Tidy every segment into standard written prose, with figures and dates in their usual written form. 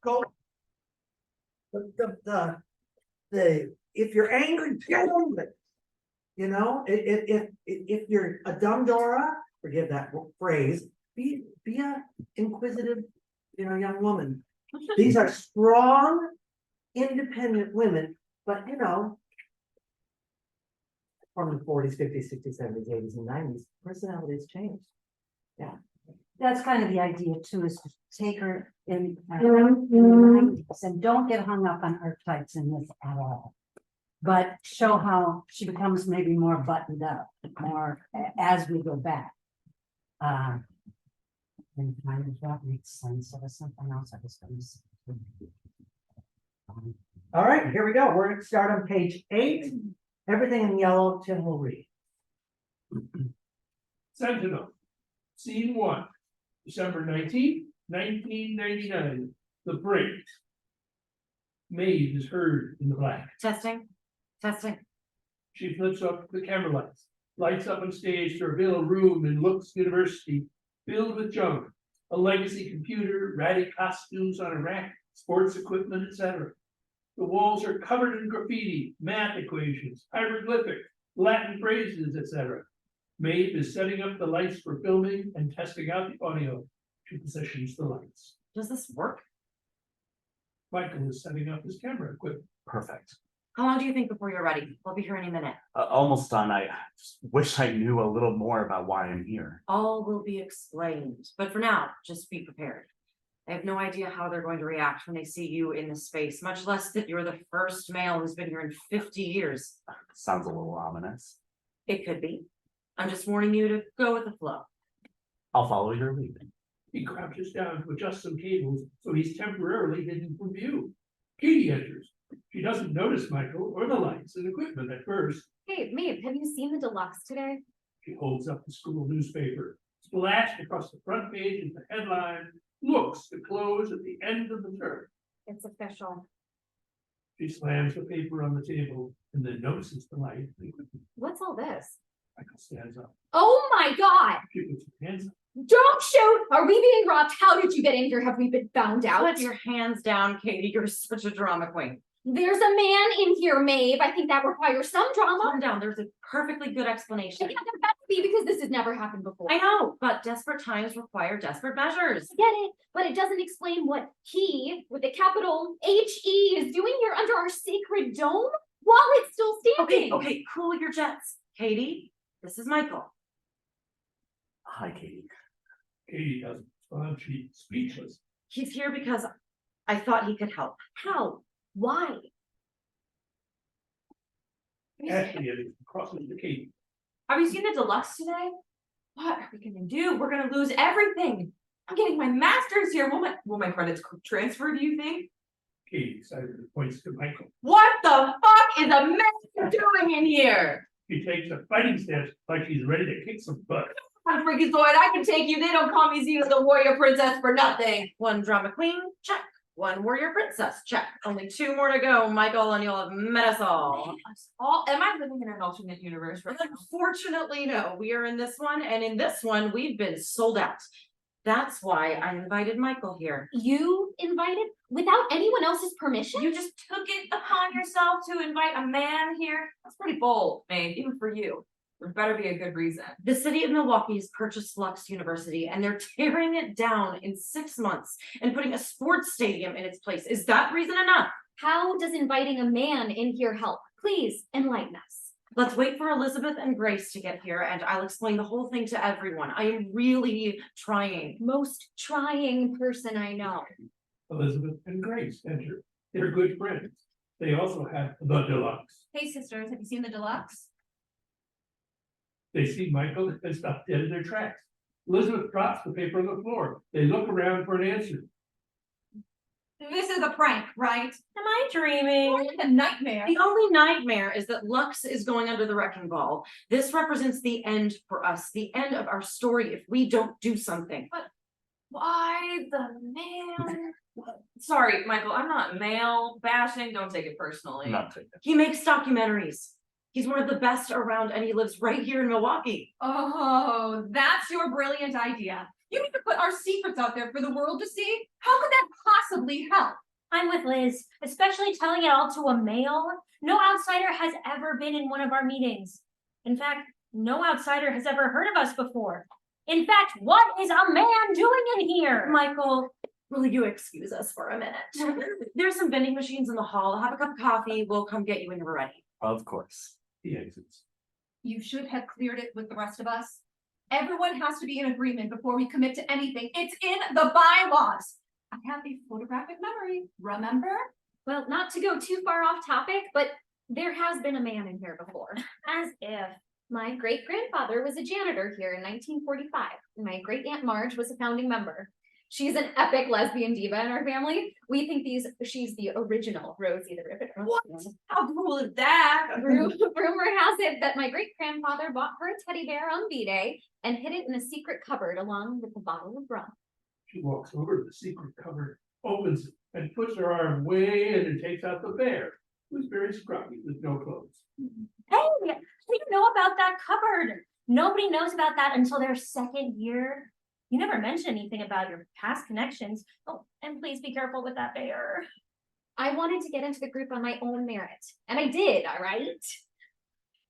go. If you're angry, get over it. You know, if you're a dumb Dora, forgive that phrase, be a inquisitive, young woman. These are strong, independent women, but from the 40s, 50s, 60s, 70s, 80s, and 90s, personalities change. Yeah. That's kind of the idea too, is to take her in the 90s and don't get hung up on archetypes in this at all. But show how she becomes maybe more buttoned up, more as we go back. And kind of that makes sense. There was something else I was going to say. All right, here we go. We're going to start on page 8. Everything in yellow, Tim will read. Sentinel, Scene 1, December 19th, 1999. The break. Maeve is heard in the black. Testing. She flips up the camera lights up on stage to reveal a room in Lux University filled with junk, a legacy computer, ratty costumes on a rack, sports equipment, etc. The walls are covered in graffiti, math equations, hieroglyphic, Latin phrases, etc. Maeve is setting up the lights for filming and testing out the audio. She positions the lights. Does this work? Michael is setting up his camera equipment. Perfect. How long do you think before you're ready? We'll be here any minute. Almost done. I just wish I knew a little more about why I'm here. All will be explained. But for now, just be prepared. I have no idea how they're going to react when they see you in this space, much less that you're the first male who's been here in 50 years. Sounds a little ominous. It could be. I'm just warning you to go with the flow. I'll follow your lead. He crouches down to adjust some cables so he's temporarily hidden from view. Katie enters. She doesn't notice Michael or the lights and equipment at first. Hey, Maeve, have you seen the deluxe today? She holds up the school newspaper. Splashed across the front page is the headline, "Looks to close at the end of the term." It's official. She slams the paper on the table and then notices the light. What's all this? Michael stands up. Oh my God! She puts her hands up. Don't shoot! Are we being robbed? How did you get in here? Have we been found out? Put your hands down, Katie. You're such a drama queen. There's a man in here, Maeve. I think that requires some drama. Calm down. There's a perfectly good explanation. It can't be because this has never happened before. I know, but desperate times require desperate measures. I get it, but it doesn't explain what he, with a capital H-E, is doing here under our sacred dome while it's still standing. Okay, cool your jets. Katie, this is Michael. Hi, Katie. Katie doesn't respond. She's speechless. He's here because I thought he could help. How? Why? Ashley crosses to Katie. Have you seen the deluxe today? What are we gonna do? We're gonna lose everything. I'm getting my master's here. Will my credits transfer, do you think? Katie excitedly points to Michael. What the fuck is a man doing in here? She takes a fighting stance like she's ready to kick some butt. I'm freaking Zoid. I can take you. They don't call me Xena the warrior princess for nothing. One drama queen, check. One warrior princess, check. Only 2 more to go, Michael, and you'll have met us all. Am I living in an alternate universe right now? Unfortunately, no. We are in this one, and in this one, we've been sold out. That's why I invited Michael here. You invited without anyone else's permission? You just took it upon yourself to invite a man here? That's pretty bold, Maeve, even for you. There better be a good reason. The city of Milwaukee has purchased Lux University, and they're tearing it down in 6 months and putting a sports stadium in its place. Is that reason enough? How does inviting a man in here help? Please enlighten us. Let's wait for Elizabeth and Grace to get here, and I'll explain the whole thing to everyone. I am really trying. Most trying person I know. Elizabeth and Grace enter. They're good friends. They also have the deluxe. Hey sisters, have you seen the deluxe? They see Michael and stop dead in their tracks. Elizabeth drops the paper on the floor. They look around for an answer. This is a prank, right? Am I dreaming? Or like a nightmare. The only nightmare is that Lux is going under the wrecking ball. This represents the end for us, the end of our story if we don't do something. But why the man? Sorry, Michael, I'm not male bashing. Don't take it personally. Not taking it. He makes documentaries. He's one of the best around, and he lives right here in Milwaukee. Oh, that's your brilliant idea. You need to put our secrets out there for the world to see? How could that possibly help? I'm with Liz, especially telling it all to a male. No outsider has ever been in one of our meetings. In fact, no outsider has ever heard of us before. In fact, what is a man doing in here? Michael, will you excuse us for a minute? There's some vending machines in the hall. Have a cup of coffee. We'll come get you when you're ready. Of course. He exits. You should have cleared it with the rest of us. Everyone has to be in agreement before we commit to anything. It's in the bylaws. I have a photographic memory, remember? Well, not to go too far off topic, but there has been a man in here before. As if. My great-grandfather was a janitor here in 1945, and my great-aunt Marge was a founding member. She's an epic lesbian diva in our family. We think she's the original Rosie the Riveter. What? How cool is that? Rumor has it that my great-grandfather bought her a teddy bear on B-Day and hid it in a secret cupboard along with a bottle of rum. She walks over to the secret cupboard, opens it, and puts her arm way in and takes out the bear, who's very scruffy with no clothes. Hey, we know about that cupboard. Nobody knows about that until their second year. You never mentioned anything about your past connections. Oh, and please be careful with that bear. I wanted to get into the group on my own merit, and I did, all right?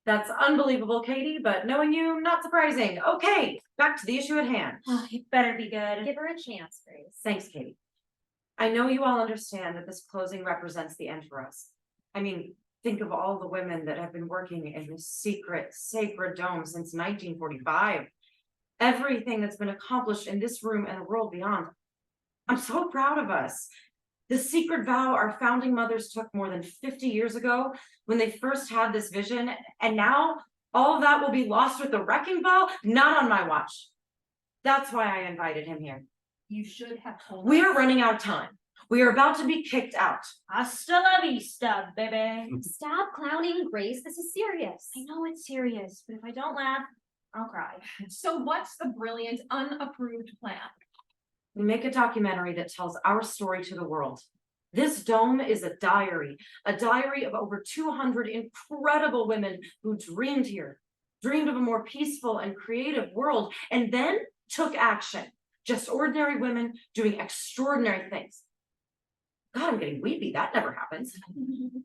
That's unbelievable, Katie, but knowing you, not surprising. Okay, back to the issue at hand. Oh, it better be good. Give her a chance, Grace. Thanks, Katie. I know you all understand that this closing represents the end for us. I mean, think of all the women that have been working in this secret, sacred dome since 1945. Everything that's been accomplished in this room and the world beyond. I'm so proud of us. The secret vow our founding mothers took more than 50 years ago when they first had this vision, and now all of that will be lost with the wrecking ball, not on my watch. That's why I invited him here. You should have told We us. are running out of time. We are about to be kicked out. Hasta la vista, baby. Stop clowning, Grace. This is serious. I know it's serious, but if I don't laugh, I'll cry. So what's the brilliant, unapproved plan? We make a documentary that tells our story to the world. This dome is a diary of over 200 incredible women who dreamed here, dreamed of a more peaceful and creative world, and then took action. Just ordinary women doing extraordinary things. God, I'm getting weepy. That never happens.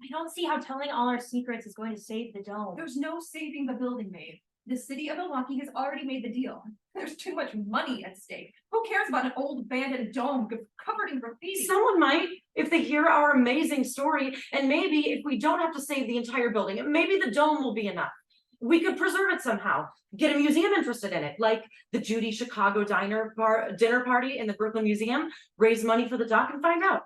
I don't see how telling all our secrets is going to save the dome. There's no saving the building, Maeve. The city of Milwaukee has already made the deal. There's too much money at stake. Who cares about an old abandoned dome covered in graffiti? Someone might, if they hear our amazing story, and maybe if we don't have to save the entire building, maybe the dome will be enough. We could preserve it somehow, get a museum interested in it, like the Judy Chicago dinner party in the Brooklyn Museum, raise money for the doc and find out.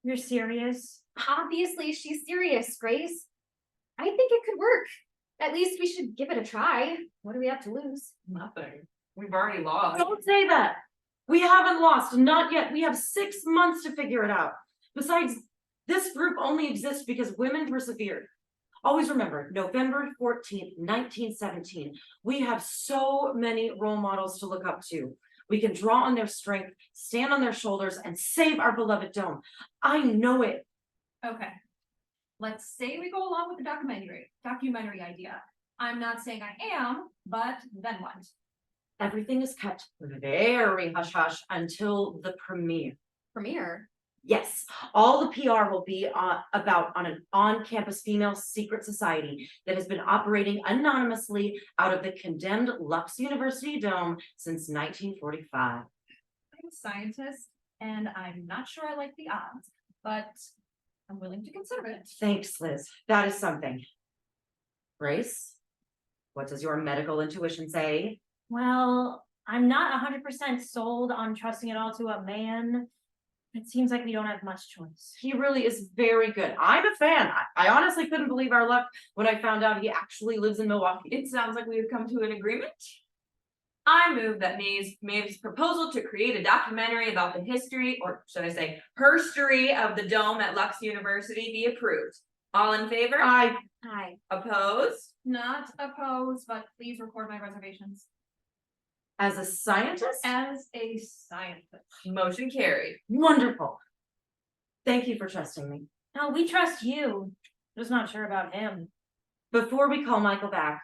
You're serious? Obviously, she's serious, Grace. I think it could work. At least we should give it a try. What do we have to lose? Nothing. We've already lost. Don't say that. We haven't lost, not yet. We have 6 months to figure it out. Besides, this group only exists because women persevered. Always remember, November 14th, 1917. We have so many role models to look up to. We can draw on their strength, stand on their shoulders, and save our beloved dome. I know it. Okay. Let's say we go along with the documentary idea. I'm not saying I am, but then what? Everything is kept very hush-hush until the premiere. Premiere. Yes, all the PR will be about an on-campus female secret society that has been operating anonymously out of the condemned Lux University dome since 1945. I'm a scientist, and I'm not sure I like the odds, but I'm willing to consider it. Thanks, Liz. That is something. Grace, what does your medical intuition say? Well, I'm not 100% sold on trusting it all to a man. It seems like we don't have much choice. He really is very good. I'm a fan. I honestly couldn't believe our luck when I found out he actually lives in Milwaukee. It sounds like we have come to an agreement. I move that Maeve's proposal to create a documentary about the history, or should I say, herstory of the dome at Lux University be approved. All in favor? I Hi. Opposed? Not opposed, but please record my reservations. As a scientist? As a scientist. Motion carried. Wonderful. Thank you for trusting me. No, we trust you. Just not sure about him. Before we call Michael back,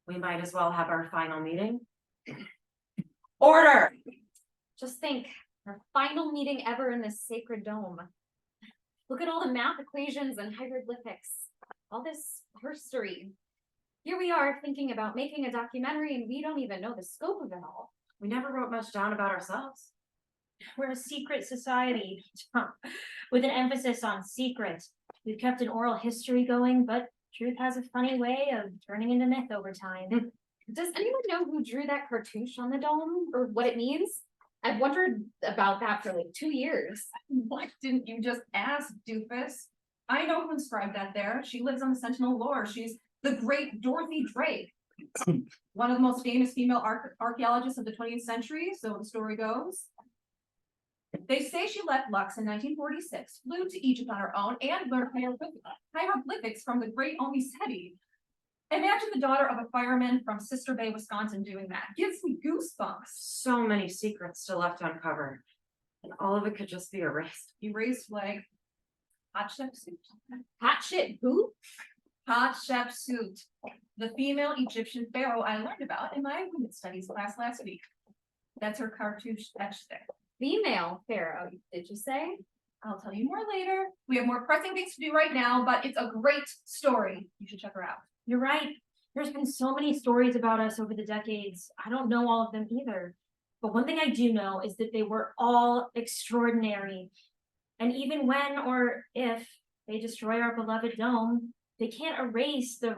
we might as well have our final meeting. Order. Just think, our final meeting ever in this sacred dome. Look at all the math equations and hieroglyphics, all this history. Here we are thinking about making a documentary and we don't even know the scope of it all. We never wrote much down about ourselves. We're a secret society with an emphasis on secret. We've kept an oral history going, but truth has a funny way of turning into myth over time. Does anyone know who drew that cartouche on the dome or what it means? I've wondered about that for like 2 years. Why didn't you just ask, doofus? I know who inscribed that there. She lives on the Sentinel lore. She's the great Dorothy Drake. One of the most famous female archaeologists of the 20th century, so the story goes. They say she left Lux in 1946, flew to Egypt on her own, and learned hieroglyphics from the great Omi Seti. Imagine the daughter of a fireman from Sister Bay, Wisconsin doing that. Gives me goosebumps. So many secrets still left uncovered. And all of it could just be erased. Erased flag. Hatshepsut. Hot shit, who? Hatshepsut, the female Egyptian pharaoh I learned about in my women's studies class last week. That's her cartouche etched there. Female pharaoh, did you say? I'll tell you more later. We have more pressing things to do right now, but it's a great story. You should check her out. You're right. There's been so many stories about us over the decades. I don't know all of them either. But one thing I do know is that they were all extraordinary. And even when or if they destroy our beloved dome, they can't erase the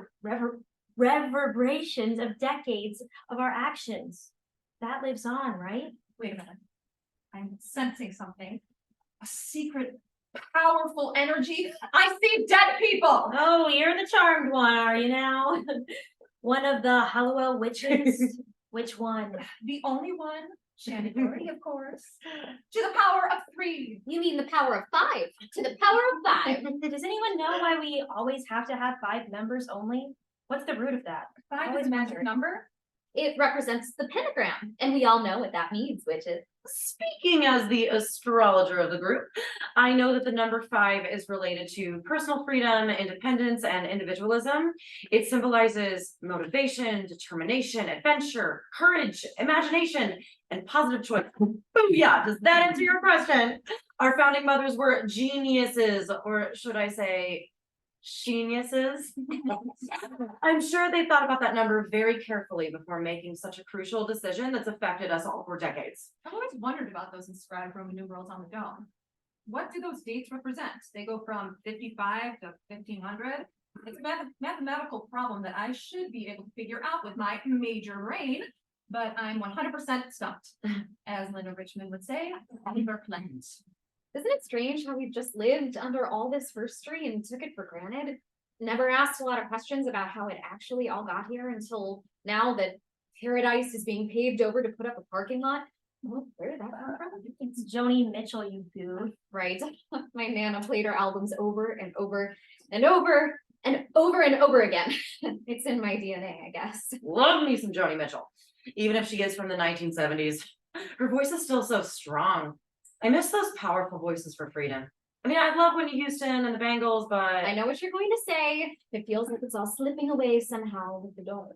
reverberations of decades of our actions. That lives on, right? Wait a minute. I'm sensing something. A secret, powerful energy. I see dead people. Oh, you're the charmed one, are you now? One of the Halliwell witches? Which one? The only one. Shannon Doherty, of course. To the power of 3. You mean the power of 5? To the power of 5. Does anyone know why we always have to have 5 members only? What's the root of that? 5 Always is a magic wondered. number. It represents the pentagram, and we all know what that means, which is Speaking as the astrologer of the group, I know that the number 5 is related to personal freedom, independence, and individualism. It symbolizes motivation, determination, adventure, courage, imagination, and positive choice. Booyah! Does that answer your question? Our founding mothers were geniuses, or should I say, geniuses? I'm sure they thought about that number very carefully before making such a crucial decision that's affected us all for decades. I've always wondered about those inscribed Roman numerals on the dome. What do those dates represent? They go from 55 to 1500. It's a mathematical problem that I should be able to figure out with my major brain, but I'm 100% stumped. As Linda Richmond would say, verklempt. Isn't it strange how we've just lived under all this history and took it for granted? Never asked a lot of questions about how it actually all got here until now that paradise is being paved over to put up a parking lot. Well, where did that come from? It's Joni Mitchell, you goof. Right. My Nana played her albums over and over and over and over and over again. It's in my DNA, I guess. Love me some Joni Mitchell. Even if she is from the 1970s, her voice is still so strong. I miss those powerful voices for freedom. I mean, I love Whitney Houston and the Bangles, but I know what you're going to say. It feels like it's all slipping away somehow with the dome.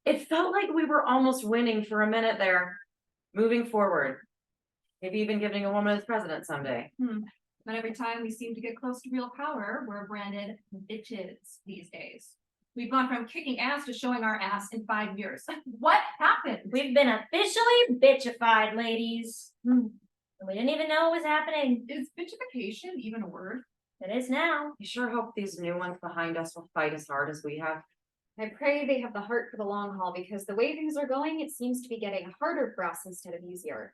it felt like we were almost winning for a minute there. Moving forward, maybe even giving a woman as president someday. But every time we seem to get close to real power, we're branded bitches these days. We've gone from kicking ass to showing our ass in 5 years. What happened? We've been officially bitchified, ladies. We didn't even know it was happening. Is bitchification even a word? It is now. I sure hope these new ones behind us will fight as hard as we have. I pray they have the heart for the long haul because the way things are going, it seems to be getting harder for us instead of easier.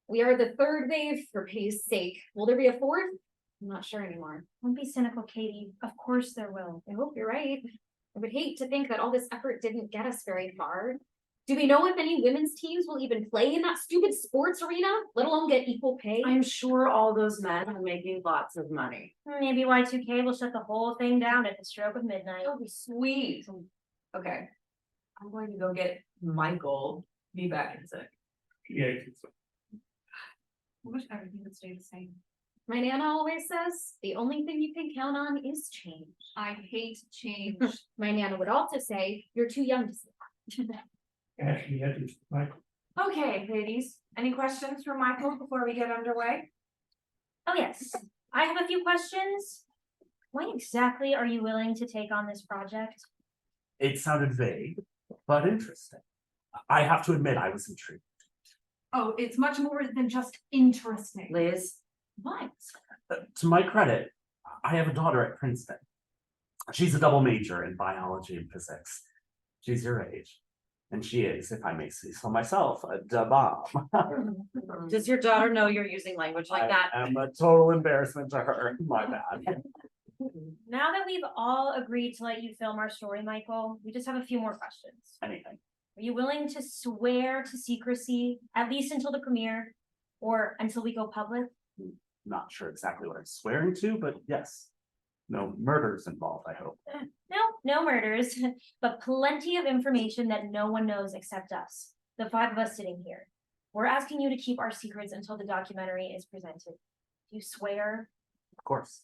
We are the 3rd wave for pace's sake. Will there be a 4th? I'm not sure anymore. Don't be cynical, Katie. Of course there will. I hope you're right. I would hate to think that all this effort didn't get us very far. Do we know if any women's teams will even play in that stupid sports arena, let alone get equal pay? I'm sure all those men are making lots of money. Maybe Y2K will shut the whole thing down at the stroke of midnight. That would be sweet. Okay. I'm going to go get Michael. Be back in a sec. Yeah, I wish everything would stay the same. My Nana always says, the only thing you can count on is change. I hate change. My Nana would also say, you're too young to see that. Ashley Edwards, Michael. Okay, ladies, any questions for Michael before we get underway? Oh, yes, I have a few questions. Why exactly are you willing to take on this project? It sounded vague, but interesting. I have to admit, I was intrigued. Oh, it's much more than just interesting. Liz, What? To my credit, I have a daughter at Princeton. She's a double major in biology and physics. She's your age. And she is, if I may say so myself, a da bomb. does your daughter know you're using language like that? I am a total embarrassment to her. My bad. Now that we've all agreed to let you film our story, Michael, we just have a few more questions. Anything. Are you willing to swear to secrecy, at least until the premiere, or until we go public? Not sure exactly what I'm swearing to, but yes. No murders involved, I hope. No murders, but plenty of information that no one knows except us, the five of us sitting here. We're asking you to keep our secrets until the documentary is presented. Do you swear? Of course.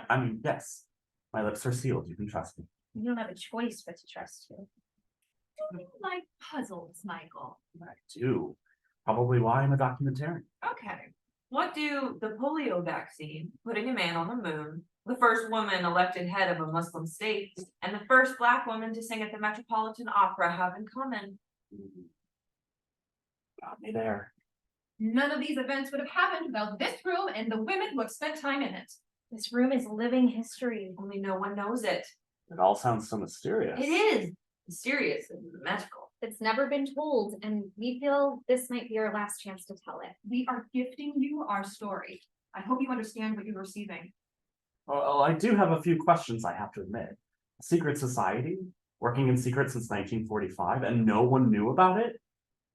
I mean, yes. My lips are sealed. You can trust me. You don't have a choice but to trust you. Do you like puzzles, Michael? I do. Probably why I'm a documentarian. Okay. What do the polio vaccine, putting a man on the moon, the first woman elected head of a Muslim state, and the first Black woman to sing at the Metropolitan Opera have in common? Got me there. None of these events would have happened without this room and the women who have spent time in it. This room is living history. Only no one knows it. It all sounds so mysterious. It is mysterious and magical. It's never been told, and we feel this might be our last chance to tell it. We are gifting you our story. I hope you understand what you're receiving. Well, I do have a few questions, I have to admit. A secret society, working in secret since 1945, and no one knew about it?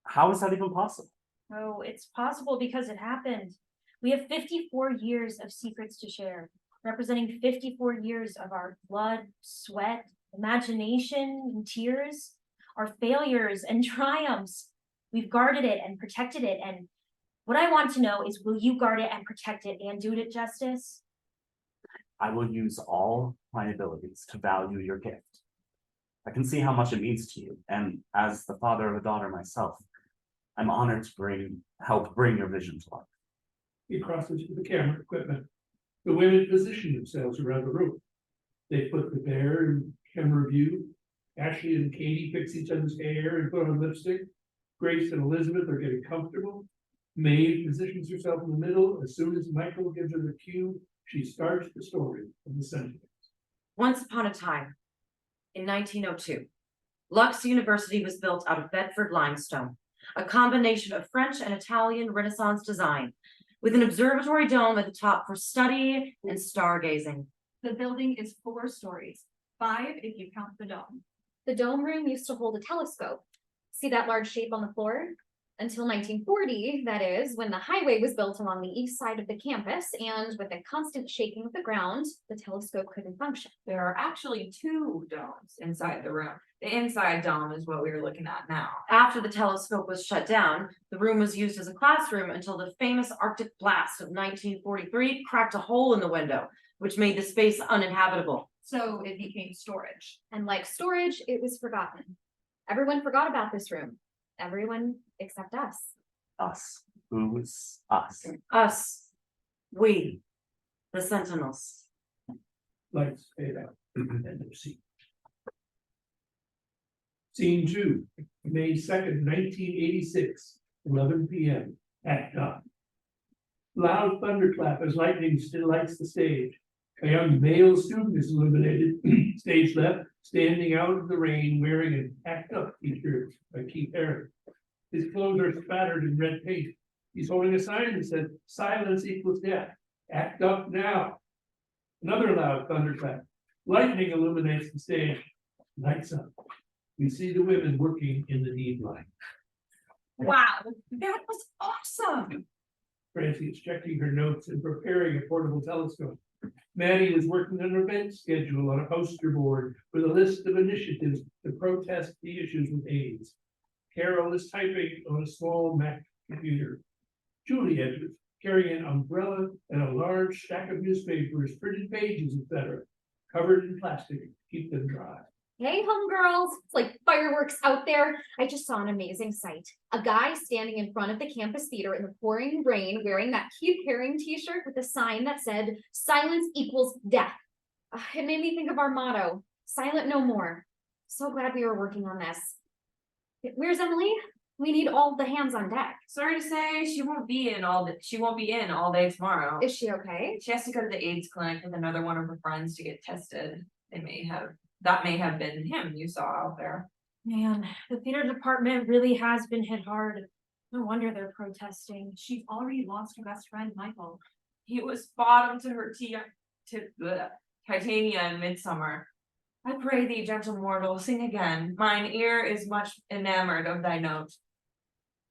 How is that even possible? Oh, it's possible because it happened. We have 54 years of secrets to share, representing 54 years of our blood, sweat, imagination, and tears, our failures and triumphs. We've guarded it and protected it, and what I want to know is, will you guard it and protect it and do it justice? I will use all my abilities to value your gift. I can see how much it means to you, and as the father of a daughter myself, I'm honored to help bring your vision to life. He crosses to the camera equipment. The women position themselves around the room. They put the bear in camera view. Ashley and Katie fix each other's hair and put on lipstick. Grace and Elizabeth are getting comfortable. Maeve positions herself in the middle. As soon as Michael gives her the cue, she starts the story of the Sentinels. Once upon a time, in 1902, Lux University was built out of Bedford limestone, a combination of French and Italian Renaissance design, with an observatory dome at the top for study and stargazing. The building is 4 stories, 5 if you count the dome. The dome room used to hold a telescope. See that large shape on the floor? Until 1940, that is, when the highway was built along the east side of the campus, and with a constant shaking of the ground, the telescope couldn't function. There are actually 2 domes inside the room. The inside dome is what we are looking at now. After the telescope was shut down, the room was used as a classroom until the famous Arctic blast of 1943 cracked a hole in the window, which made the space uninhabitable. So it became storage. And like storage, it was forgotten. Everyone forgot about this room. Everyone except us. Us. Who's us? Us. We. The Sentinels. Lights fade out. End of scene. Scene 2, May 2nd, 1986, 11 p.m. Act up. Loud thunderclap as lightning still lights the stage. A young male student is illuminated, stage left, standing out of the rain wearing an Act Up t-shirt by Keith Haring. His clothes are spattered in red paint. He's holding a sign that says, "Silence equals death. Act up now." Another loud thunderclap. Lightning illuminates the stage. Lights up. We see the women working in the deed line. Wow, that was awesome. Francie is checking her notes and preparing a portable telescope. Maddie is working on an event schedule on a poster board with a list of initiatives to protest the issues with AIDS. Carol is typing on a small Mac computer. Julie enters, carrying an umbrella and a large stack of newspapers, printed pages, etc., covered in plastic to keep them dry. Hey, homegirls, it's like fireworks out there. I just saw an amazing sight. A guy standing in front of the campus theater in the pouring rain wearing that Keith Haring t-shirt with a sign that said, "Silence equals death." It made me think of our motto, "Silent no more." So glad we were working on this. Where's Emily? We need all the hands on deck. Sorry to say, she won't be in all day tomorrow. Is she okay? She has to go to the AIDS clinic with another one of her friends to get tested. That may have been him you saw out there. Man, the theater department really has been hit hard. No wonder they're protesting. She's already lost her best friend, Michael. He was bottom to her Titania in midsummer. I pray thee, gentle mortal, sing again. Mine ear is much enamored of thy note.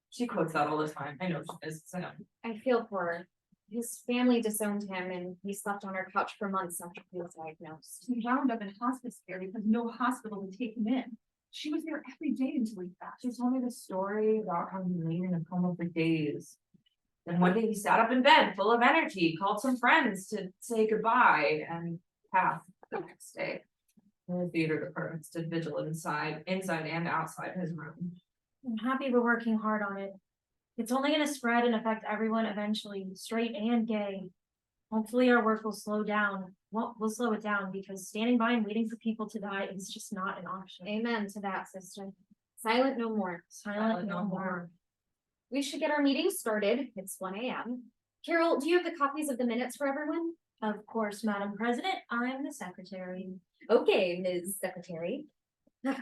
She quotes that all the time. I know she is. So. I feel for her. His family disowned him and he slept on our couch for months after he was diagnosed. He wound up in hospice care because no hospital would take him in. She was there every day until he passed. She told me the story about how he lay in a coma for days. Then one day he sat up in bed full of energy, called some friends to say goodbye, and passed the next day. The theater department stood vigil inside and outside his room. I'm happy we're working hard on it. It's only gonna spread and affect everyone eventually, straight and gay. Hopefully our work will slow down. Well, we'll slow it down because standing by and waiting for people to die is just not an option. Amen to that, sister. Silent no more. Silent no more. We should get our meeting started. It's 1 a.m. Carol, do you have the copies of the minutes for everyone? Of course, Madam President, I'm the secretary. Okay, Ms. Secretary.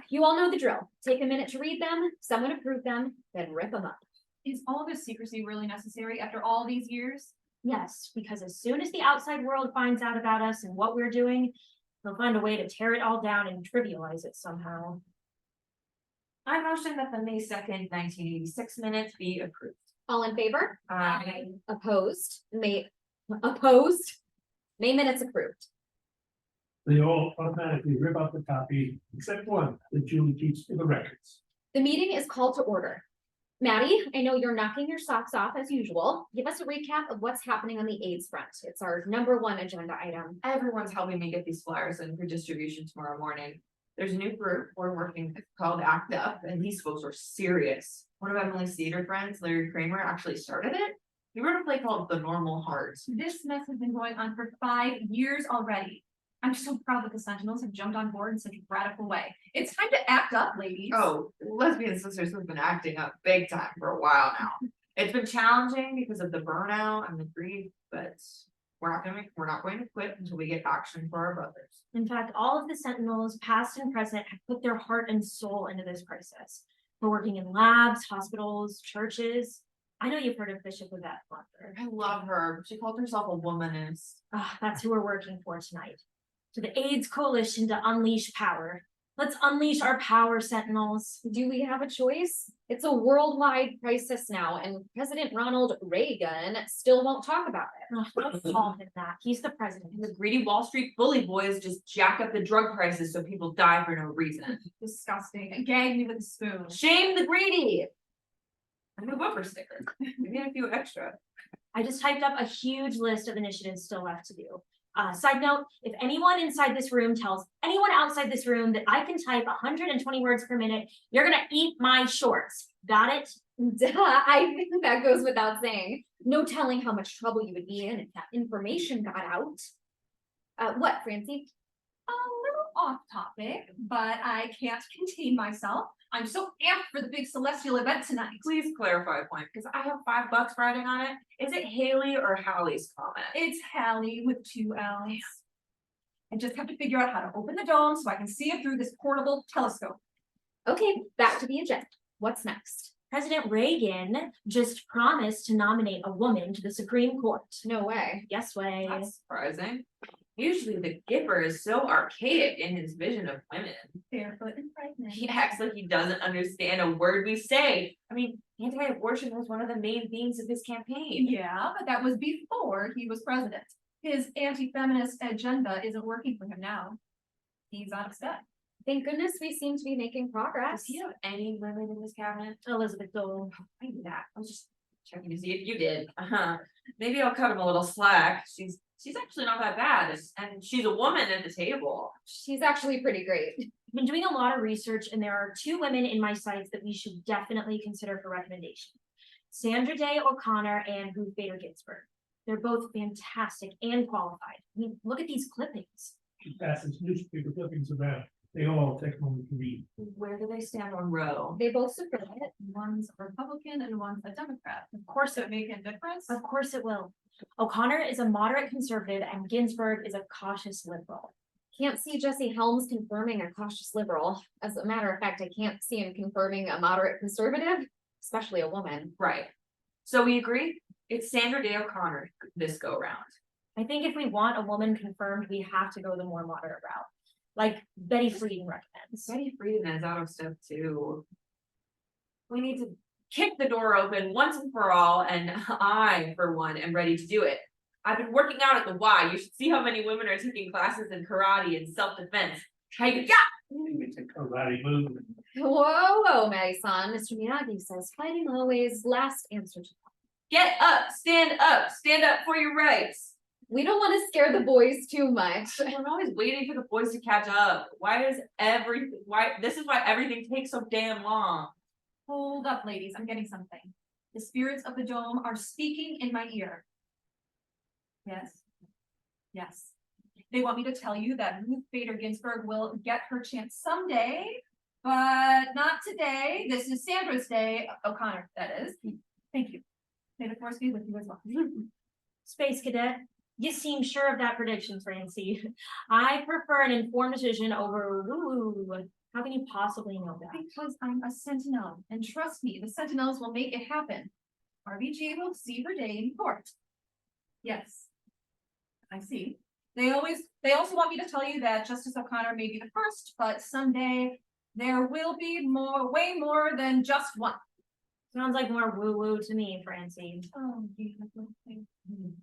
You all know the drill. Take a minute to read them, someone approve them, then rip them up. Is all this secrecy really necessary after all these years? Yes, because as soon as the outside world finds out about us and what we're doing, they'll find a way to tear it all down and trivialize it somehow. I motion that the May 2nd, 1986 minutes be approved. All in favor? Aye. Opposed? May minutes approved. They all automatically rip out the copy, except one that Julie keeps for the records. The meeting is called to order. Maddie, I know you're knocking your socks off as usual. Give us a recap of what's happening on the AIDS front. It's our #1 agenda item. Everyone's helping me get these flyers in for distribution tomorrow morning. There's a new group we're working with called Act Up, and these folks are serious. One of Emily's theater friends, Larry Kramer, actually started it. He wrote a play called The Normal Heart. This mess has been going on for 5 years already. I'm so proud that the Sentinels have jumped on board in such a radical way. It's time to act up, ladies. Oh, Lesbian Sisters have been acting up big time for a while now. It's been challenging because of the burnout and the grief, but we're not going to quit until we get action for our brothers. In fact, all of the Sentinels, past and present, have put their heart and soul into this crisis. We're working in labs, hospitals, churches. I know you've heard of Bishop Yvette Butler. I love her. She called herself a womanist. That's who we're working for tonight. To the AIDS Coalition to unleash power. Let's unleash our power, Sentinels. Do we have a choice? It's a worldwide crisis now, and President Ronald Reagan still won't talk about it. Don't call him that. He's the president. And the greedy Wall Street bully boys just jack up the drug prices so people die for no reason. Disgusting. Gag me with a spoon. Shame the greedy. And a bumper sticker. We need a few extra. I just typed up a huge list of initiatives still left to do. Side note, if anyone inside this room tells anyone outside this room that I can type 120 words per minute, you're gonna eat my shorts. Got it? Duh, I think that goes without saying. No telling how much trouble you would be in if that information got out. What, Francie? A little off topic, but I can't contain myself. I'm so amped for the big celestial event tonight. Please clarify a point, because I have $5 riding on it. Is it Haley or Hallie's comment? It's Hallie with 2 L's. I just have to figure out how to open the dome so I can see it through this portable telescope. Okay, back to the agenda. What's next? President Reagan just promised to nominate a woman to the Supreme Court. No way. Yes way. That's surprising. Usually the Gipper is so archaic in his vision of women. Barefoot and pregnant. He acts like he doesn't understand a word we say. I mean, anti-abortion was one of the main themes of his campaign. Yeah, but that was before he was president. His anti-feminist agenda isn't working for him now. He's upset. Thank goodness we seem to be making progress. Does he have any women in his cabinet? Elizabeth Dole. I knew that. I was just checking to see if you did. Maybe I'll cut him a little slack. She's she's actually not that bad, and she's a woman at the table. She's actually pretty great. I've been doing a lot of research and there are two women in my sights that we should definitely consider for recommendation. Sandra Day O'Connor and Ruth Bader Ginsburg. They're both fantastic and qualified. I mean, look at these clippings. She passes newspaper clippings around. They all take a moment to read. Where do they stand on Roe? They both support it. One's a Republican and one's a Democrat. Of course Does it make a difference? Of course it will. O'Connor is a moderate conservative and Ginsburg is a cautious liberal. Can't see Jesse Helms confirming a cautious liberal. As a matter of fact, I can't see him confirming a moderate conservative, especially a woman. Right. So we agree? It's Sandra Day O'Connor this go round. I think if we want a woman confirmed, we have to go the more moderate route. Like Betty Friedan recommends. Betty Friedan is out of step too. We need to kick the door open once and for all, and I, for one, am ready to do it. I've been working out at the Y. You should see how many women are taking classes in karate and self-defense. Hey, yeah! It's a karate movement. Whoa, whoa, Maddie-san. Mr. Miyagi says fighting always last answer to. Get up, stand up for your rights. We don't want to scare the boys too much. We're always waiting for the boys to catch up. This is why everything takes so damn long. Hold up, ladies, I'm getting something. The spirits of the dome are speaking in my ear. Yes. Yes. They want me to tell you that Ruth Bader Ginsburg will get her chance someday, but not today. This is Sandra's day, O'Connor, that is. Thank you. May the force be with you as well. Space Cadet, you seem sure of that prediction, Francie. I prefer an informed decision over woo. How can you possibly know that? Because I'm a Sentinel, and trust me, the Sentinels will make it happen. RBG will see her day in court. Yes. I see. They also want me to tell you that Justice O'Connor may be the first, but someday there will be way more than just one. Sounds like more woo-woo to me, Francie. Oh,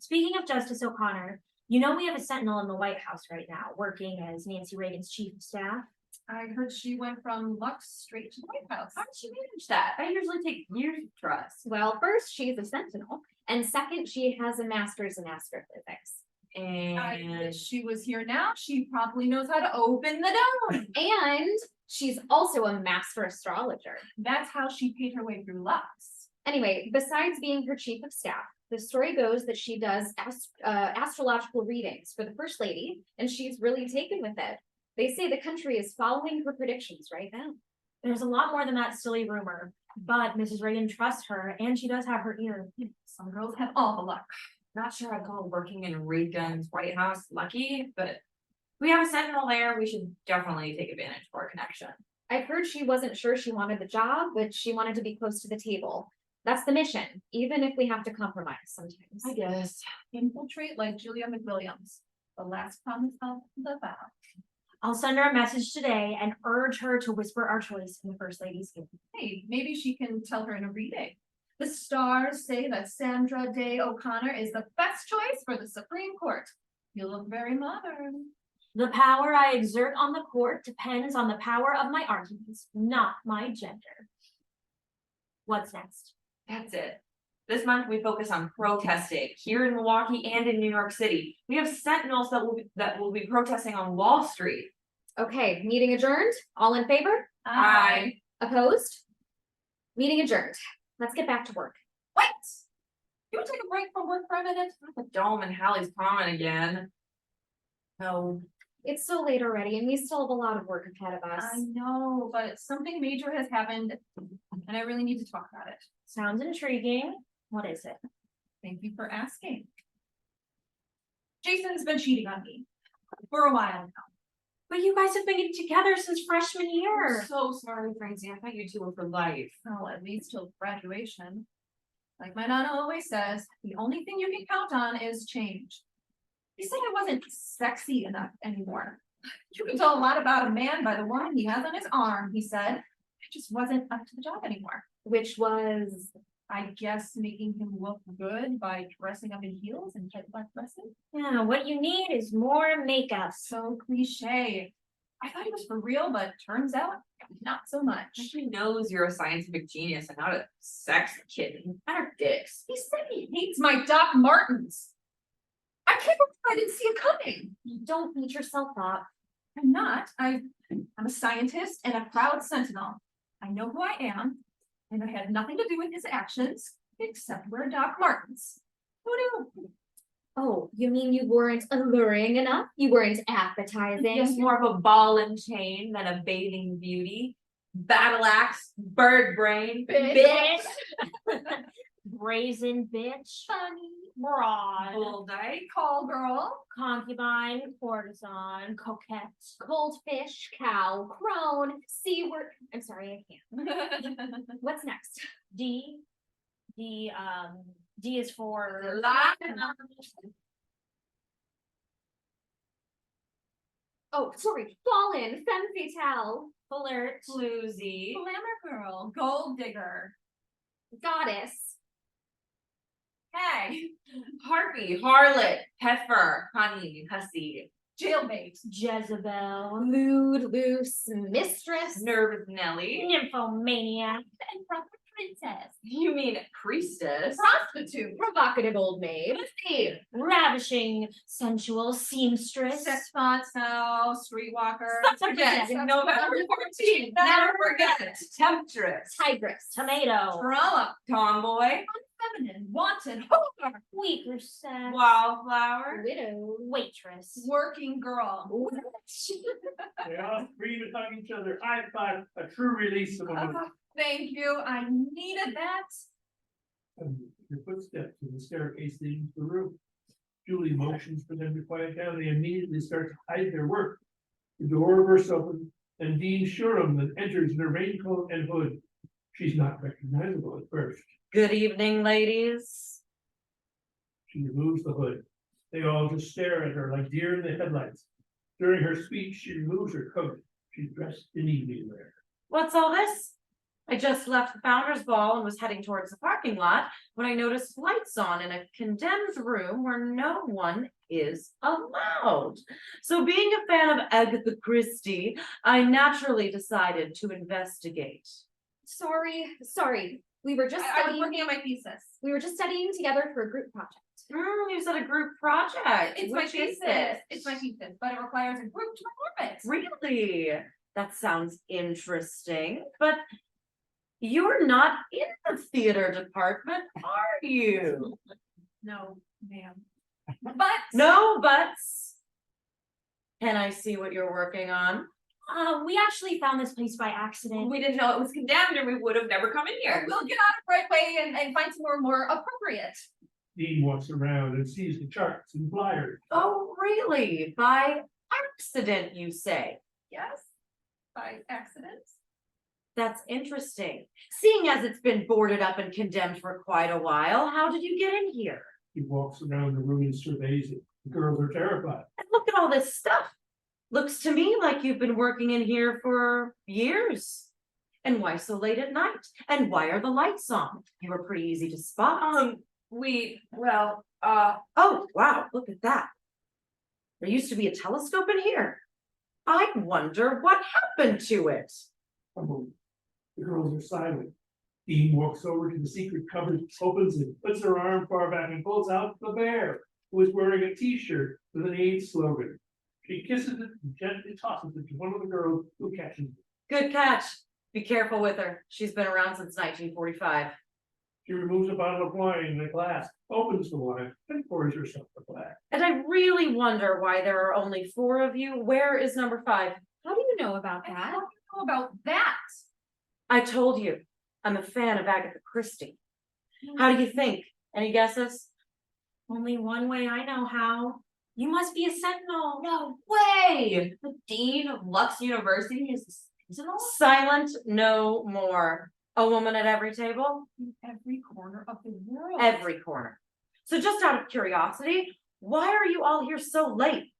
Speaking of Justice O'Connor, you know we have a Sentinel in the White House right now, working as Nancy Reagan's chief of staff. I heard she went from Lux straight to the White House. How did she manage that? I usually take years to trust. Well, first, she's a Sentinel, and second, she has a master's in astrophysics. And If she was here now, she probably knows how to open the dome. And she's also a master astrologer. That's how she paid her way through Lux. Anyway, besides being her chief of staff, the story goes that she does astrological readings for the first lady, and she's really taken with it. They say the country is following her predictions right now. There's a lot more than that silly rumor, but Mrs. Reagan trusts her and she does have her ear. Some girls have all the luck. not sure I'd call working in Reagan's White House lucky, but we have a Sentinel there. We should definitely take advantage of our connection. I've heard she wasn't sure she wanted the job, but she wanted to be close to the table. That's the mission, even if we have to compromise sometimes. I guess. Infiltrate like Julia McWilliams, the last promise of the vow. I'll send her a message today and urge her to whisper our choice in the First Lady's ear. Hey, maybe she can tell her in a reading. The stars say that Sandra Day O'Connor is the best choice for the Supreme Court. You look very modern. The power I exert on the court depends on the power of my arguments, not my gender. What's next? That's it. This month we focus on protesting here in Milwaukee and in New York City. We have Sentinels that will be protesting on Wall Street. Okay, meeting adjourned. All in favor? Aye. Opposed? Meeting adjourned. Let's get back to work. Wait! You want to take a break from work for a minute? The dome and Hallie's Common again. No. It's so late already and we still have a lot of work ahead of us. I know, but something major has happened and I really need to talk about it. Sounds intriguing. What is it? Thank you for asking. Jason's been cheating on me for a while now. But you guys have been together since freshman year. I'm so sorry, Francie. I thought you two were for life. Well, at least till graduation. Like my Nana always says, the only thing you can count on is change. He said I wasn't sexy enough anymore. You can tell a lot about a man by the one he has on his arm, he said. I just wasn't up to the job anymore. Which was, I guess, making him look good by dressing up in heels and tight black dresses. Yeah, what you need is more makeup. So cliche. I thought he was for real, but turns out not so much. She knows you're a scientific genius and not a sex kitten. Matter dicks. He said he hates my Doc Martens. I can't believe didn't see it coming. Don't beat yourself up. I'm not. I'm a scientist and a proud sentinel. I know who I am, and I had nothing to do with his actions, except wear Doc Martens. Who knew? Oh, you mean you weren't alluring enough? You weren't appetizing? Just more of a ball and chain than a bathing beauty. Battle axe, bird brain, bitch. Brazen bitch, honey, broad, Bull dyke. Call girl. concubine, courtesan, coquette. Cold fish, cow, crone, sea word. I'm sorry, I can't. What's next? D. D is for. Oh, sorry, fallen, femme fatale, Flirt. Floozy. Glamour girl. Gold digger. goddess, Hey. Harpy, harlot, heifer, honey, hussy, Jailbait. Jezebel. lewd, loose, mistress, nervous Nelly. Nymphomaniac. And proper princess. You mean priestess? Prostitute. provocative old maid, Ravishing, sensual seamstress. Sex now, streetwalker. Suffragette, November 14th, never forget, temptress, tigress, Tomato. Drama. tomboy, Feminine. Wanted. Whore. Weaker sex. wildflower, widow, Waitress. Working girl. They all scream and hug each other. High five, a true release of a woman. Thank you. I needed that. And your footsteps in the staircase leading to the room. Julie motions for them to quiet down. They immediately start to hide their work. The door bursts open, and Dean Shurham then enters in her raincoat and hood. She's not recognizable at first. Good evening, ladies. She removes the hood. They all just stare at her like deer in the headlights. During her speech, she removes her coat. She's dressed in evening wear. What's all this? I just left the founders ball and was heading towards the parking lot when I noticed lights on in a condemned room where no one is allowed. So being a fan of Agatha Christie, I naturally decided to investigate. Sorry, we were just I was studying, working on my thesis. we were just studying together for a group project. You said a group project. It's my Which is thesis. it? It's my thesis, but it requires a group to perform it. Really? That sounds interesting, but you're not in the theater department, are you? No, ma'am. But. No buts. Can I see what you're working on? We actually found this place by accident. we didn't know it was condemned or we would have never come in here. We'll get out of the right way and find somewhere more appropriate. Dean walks around and sees the charts and flyers. Oh, really? By accident, you say? Yes, by accident. That's interesting. Seeing as it's been boarded up and condemned for quite a while, how did you get in here? He walks around the room and surveys it. The girls are terrified. And look at all this stuff. Looks to me like you've been working in here for years. And why so late at night? And why are the lights on? You were pretty easy to spot. Oh, wow, look at that. There used to be a telescope in here. I wonder what happened to it. Oh, the girls are silent. Dean walks over to the secret cupboard, opens it, puts her arm far back and pulls out the bear, who is wearing a t-shirt with an AIDS slogan. She kisses it and gently tosses it to one of the girls who catches it. Good catch. Be careful with her. She's been around since 1945. She removes a bottle of wine in a glass, opens the wine, and pours herself a glass. And I really wonder why there are only 4 of you. Where is number 5? How do you know about And that? how do you know about that? I told you, I'm a fan of Agatha Christie. How do you think? Any guesses? Only one way I know how. You must be a sentinel. No way! The dean of Lux University is Sentinel? Silent no more. A woman at every table? In every corner of the world. Every corner. So just out of curiosity, why are you all here so late?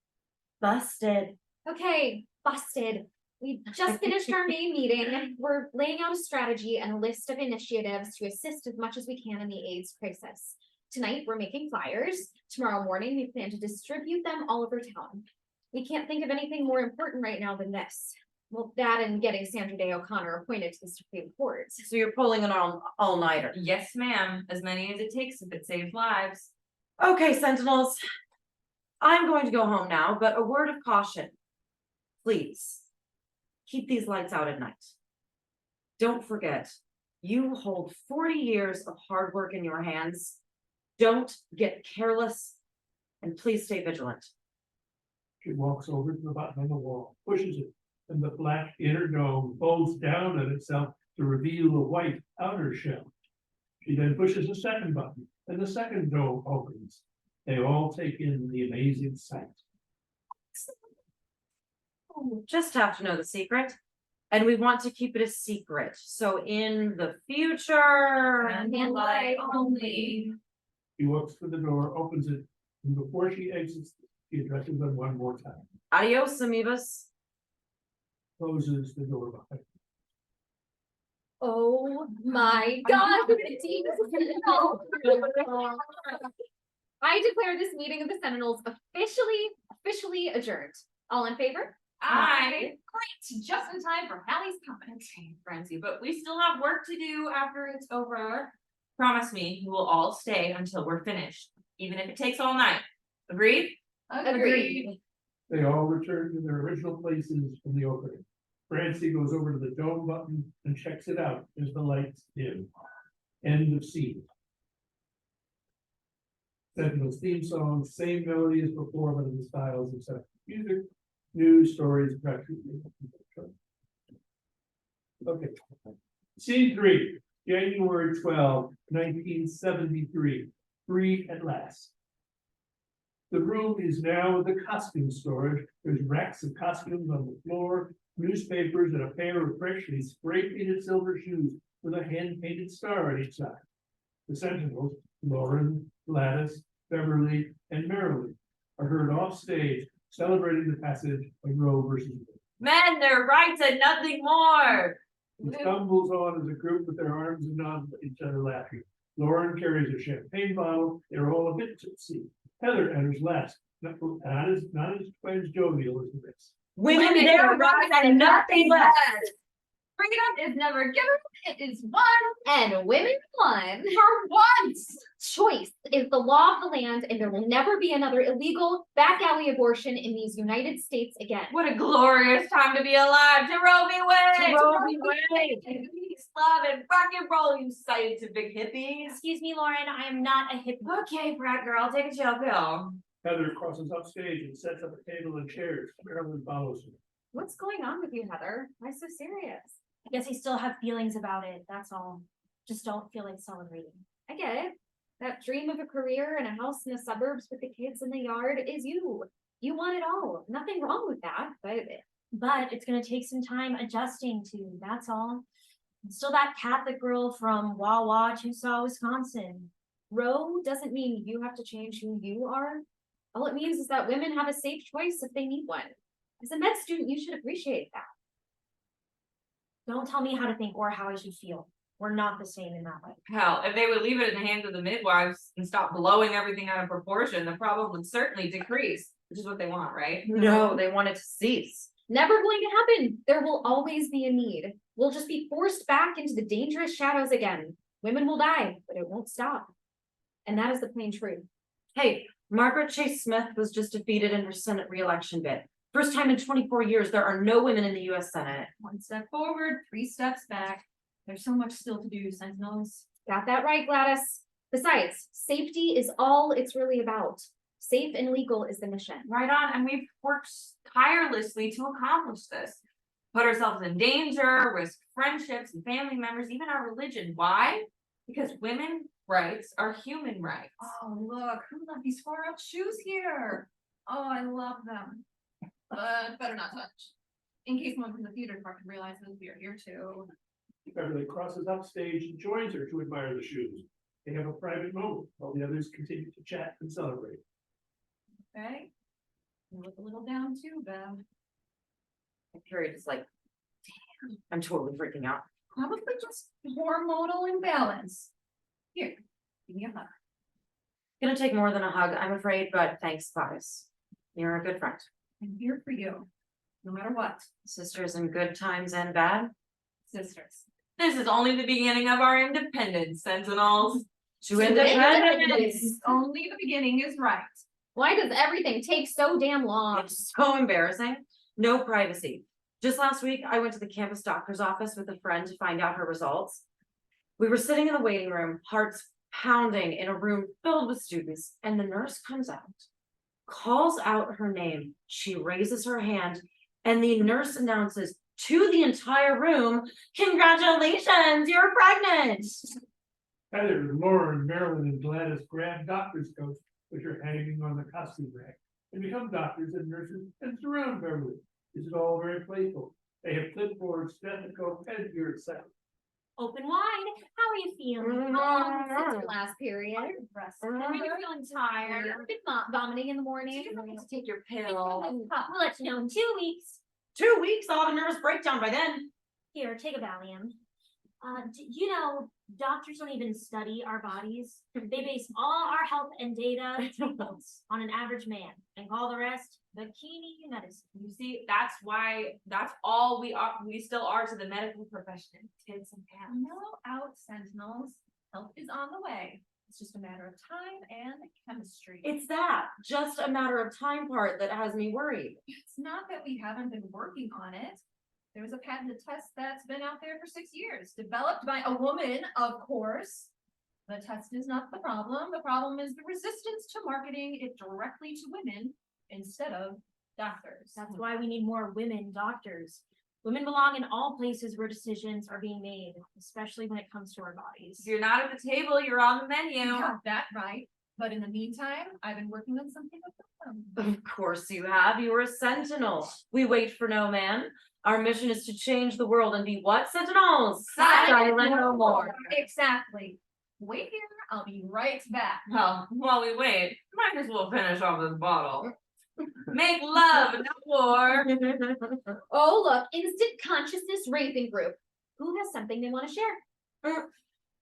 Busted. Okay, busted. We just finished our main meeting. We're laying out a strategy and a list of initiatives to assist as much as we can in the AIDS crisis. Tonight, we're making flyers. Tomorrow morning, we plan to distribute them all over town. We can't think of anything more important right now than this. Well, that and getting Sandra Day O'Connor appointed to the Supreme Court. So you're pulling an all-nighter. Yes, ma'am. As many as it takes if it saves lives. Okay, Sentinels. I'm going to go home now, but a word of caution. Please, keep these lights out at night. Don't forget, you hold 40 years of hard work in your hands. Don't get careless, and please stay vigilant. She walks over to the button on the wall, pushes it, and the black inner dome folds down on itself to reveal a white outer shell. She then pushes a second button, and the second dome opens. They all take in the amazing sight. Just have to know the secret, and we want to keep it a secret. So in the future, Candlelight only. She walks to the door, opens it, and before she exits, she addresses them one more time, adios, amibas. closes the door behind her. Oh my God. I declare this meeting of the Sentinels officially adjourned. All in favor? Great, just in time for Hallie's comment. Frenzy, but we still have work to do after it's over. Promise me you will all stay until we're finished, even if it takes all night. Agreed? Agreed. They all return to their original places from the opening. Francie goes over to the dome button and checks it out as the lights dim. End of scene. Sentinel's theme song, same melody as before, but in the styles of separate music, news, stories, practice. Okay. Scene 3, January 12, 1973. Free at last. The room is now the costume storage. There's racks of costumes on the floor, newspapers, and a pair of freshly spray-painted silver shoes with a hand-painted star on each side. The Sentinels, Lauren, Gladys, Beverly, and Marilyn, are heard off stage celebrating the passage of Roe versus Wade. Men, their rights and nothing more. He stumbles on as a group with their arms and nods at each other laughing. Lauren carries a champagne bottle. They're all a bit tipsy. Heather enters last, not as quite as jovial as the rest. Women, their rights and nothing less. Freedom is never given, it is won. And women won. For once, choice is the law of the land, and there will never be another illegal back alley abortion in these United States again. What a glorious time to be alive. To Roe v. Wade. To Roe v. Wade. Peace, love, and rock and roll, you scientific hippies. Excuse me, Lauren, I am not a hippie. Okay, frat girl, take a chill pill. Heather crosses up stage and sets up a table and chairs. Marilyn follows her. What's going on with you, Heather? Why so serious? I guess I still have feelings about it, that's all. Just don't feel like celebrating. I get it. That dream of a career and a house in the suburbs with the kids in the yard is you. You want it all. Nothing wrong with that, But it's gonna take some time adjusting to, that's all. I'm still that Catholic girl from Wawa, Tucson, Wisconsin. Roe doesn't mean you have to change who you are. All it means is that women have a safe choice if they need one. As a med student, you should appreciate that. Don't tell me how to think or how I should feel. We're not the same in that way. Hell, if they would leave it in the hands of the midwives and stop blowing everything out of proportion, the problem would certainly decrease, which is what they want, right? No, they want it to cease. Never going to happen. There will always be a need. We'll just be forced back into the dangerous shadows again. Women will die, but it won't stop. And that is the plain truth. Hey, Margaret Chase Smith was just defeated in her Senate re-election bid. First time in 24 years, there are no women in the US Senate. One step forward, 3 steps back. There's so much still to do, Sentinels. Got that right, Gladys. Besides, safety is all it's really about. Safe and legal is the mission. Right on, and we've worked tirelessly to accomplish this. Put ourselves in danger, risk friendships and family members, even our religion. Why? Because women's rights are human rights. Oh, look, who left these far-out shoes here? Oh, I love them. But better not touch. In case someone from the theater department realizes we are here too. Beverly crosses up stage and joins her to admire the shoes. They have a private moment while the others continue to chat and celebrate. Okay. You look a little down too, Bev. The period is like, damn, I'm totally freaking out. Probably just hormonal imbalance. Here, give me a hug. Gonna take more than a hug, I'm afraid, but thanks, Gladys. You're a good friend. I'm here for you, no matter what. Sisters in good times and bad. Sisters. This is only the beginning of our independence, Sentinels. To independence. Only the beginning is right. Why does everything take so damn long? It's so embarrassing. No privacy. Just last week, I went to the campus doctor's office with a friend to find out her results. We were sitting in the waiting room, hearts pounding in a room filled with students, and the nurse comes out, calls out her name. She raises her hand, and the nurse announces to the entire room, "Congratulations, you're pregnant." Heather, Lauren, Marilyn, and Gladys grab doctor's coats, which are hanging on the costume rack, and become doctors and nurses and surround Beverly. This is all very playful. They have clipboards, stethoscope, and you're excited. Open wide. How are you feeling? Since your last period. Are you feeling tired? I've been vomiting in the morning. You don't need to take your pill. We'll let you know in 2 weeks. 2 weeks, I'll have a nervous breakdown by then. Here, take a Valium. You know, doctors don't even study our bodies. They base all our health and data treatments on an average man and call the rest bikini medicine. You see, that's all we still are to the medical profession, tits and pants. Mellow out, Sentinels. Help is on the way. It's just a matter of time and chemistry. It's that, just a matter of time part that has me worried. It's not that we haven't been working on it. There was a patented test that's been out there for 6 years, developed by a woman, of course. The test is not the problem. The problem is the resistance to marketing it directly to women instead of doctors. That's why we need more women doctors. Women belong in all places where decisions are being made, especially when it comes to our bodies. If you're not at the table, you're on the menu. You got that right. But in the meantime, I've been working on something of them. Of course you have, you were a sentinel. We wait for no man. Our mission is to change the world and be what, Sentinels? Silent no more. Exactly. Wait here, I'll be right back. Well, while we wait, might as well finish off this bottle. Make love, not war. Oh, look, instant consciousness raising group. Who has something they want to share?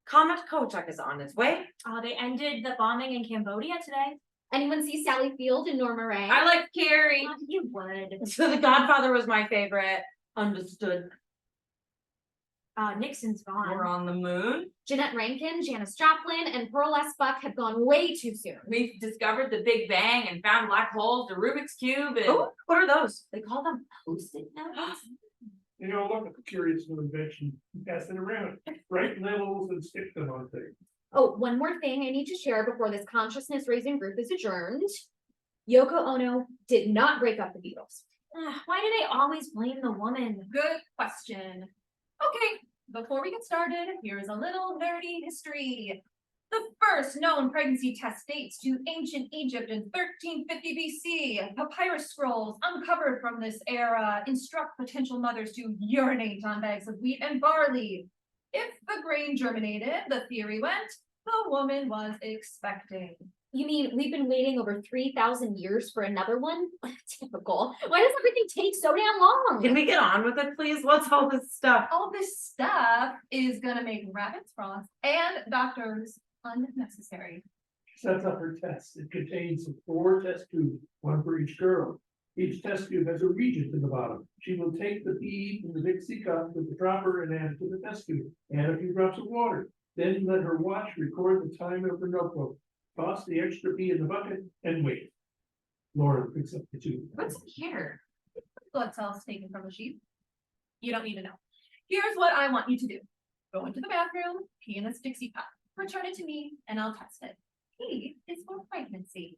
Comet Kochak is on its way. They ended the bombing in Cambodia today. Anyone see Sally Field and Norma Ray? I like Carrie. You would. So The Godfather was my favorite. Understood. Nixon's gone. We're on the moon. Jeanette Rankin, Janis Joplin, and Pearl S. Buck have gone way too soon. We've discovered the Big Bang and found black holes, the Rubik's Cube, and Oh, what are those? They call them post-it notes. You know, look at the curious new invention, pass it around, write labels and stick them on things. Oh, one more thing I need to share before this consciousness raising group is adjourned. Yoko Ono did not break up the Beatles. Why do they always blame the woman? Good question. Okay, before we get started, here's a little nerdy history. The first known pregnancy test dates to ancient Egypt in 1350 BC. Papyrus scrolls uncovered from this era instruct potential mothers to urinate on bags of wheat and barley. If the grain germinated, the theory went, the woman was expecting. You mean we've been waiting over 3,000 years for another one? Typical. Why does everything take so damn long? Can we get on with it, please? What's all this stuff? All this stuff is gonna make rabbits frost and doctors unnecessary. Sets up her test. It contains 4 test tubes, 1 for each girl. Each test tube has a regent in the bottom. She will take the pee from the Dixie cup with the dropper and add it to the test tube. Add a few drops of water. Then let her watch record the time of her notebook. Toss the extra pee in the bucket and wait. Lauren picks up the tube. What's here? Blood cells taken from a sheep. You don't need to know. Here's what I want you to do. Go into the bathroom, pee in this Dixie cup. Return it to me and I'll test it. Pee is for pregnancy.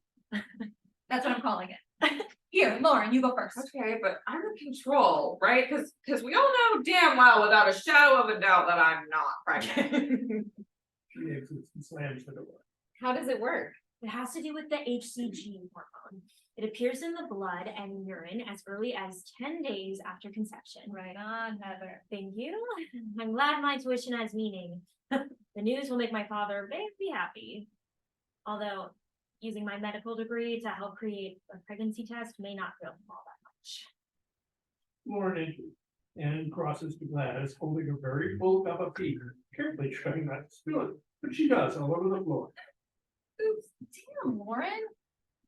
That's what I'm calling it. Here, Lauren, you go first. okay, but I'm in control, right? Because we all know damn well without a shadow of a doubt that I'm not pregnant. She exits and slams the door. How does it work? It has to do with the HCG hormone. It appears in the blood and urine as early as 10 days after conception. Right on, Heather. Thank you. I'm glad my tuition has meaning. The news will make my father very happy. Although using my medical degree to help create a pregnancy test may not feel all that much. Lauren enters and crosses to Gladys, holding a very full cup of tea, carefully trying not to spill it, but she does all over the floor. Oops, damn, Lauren.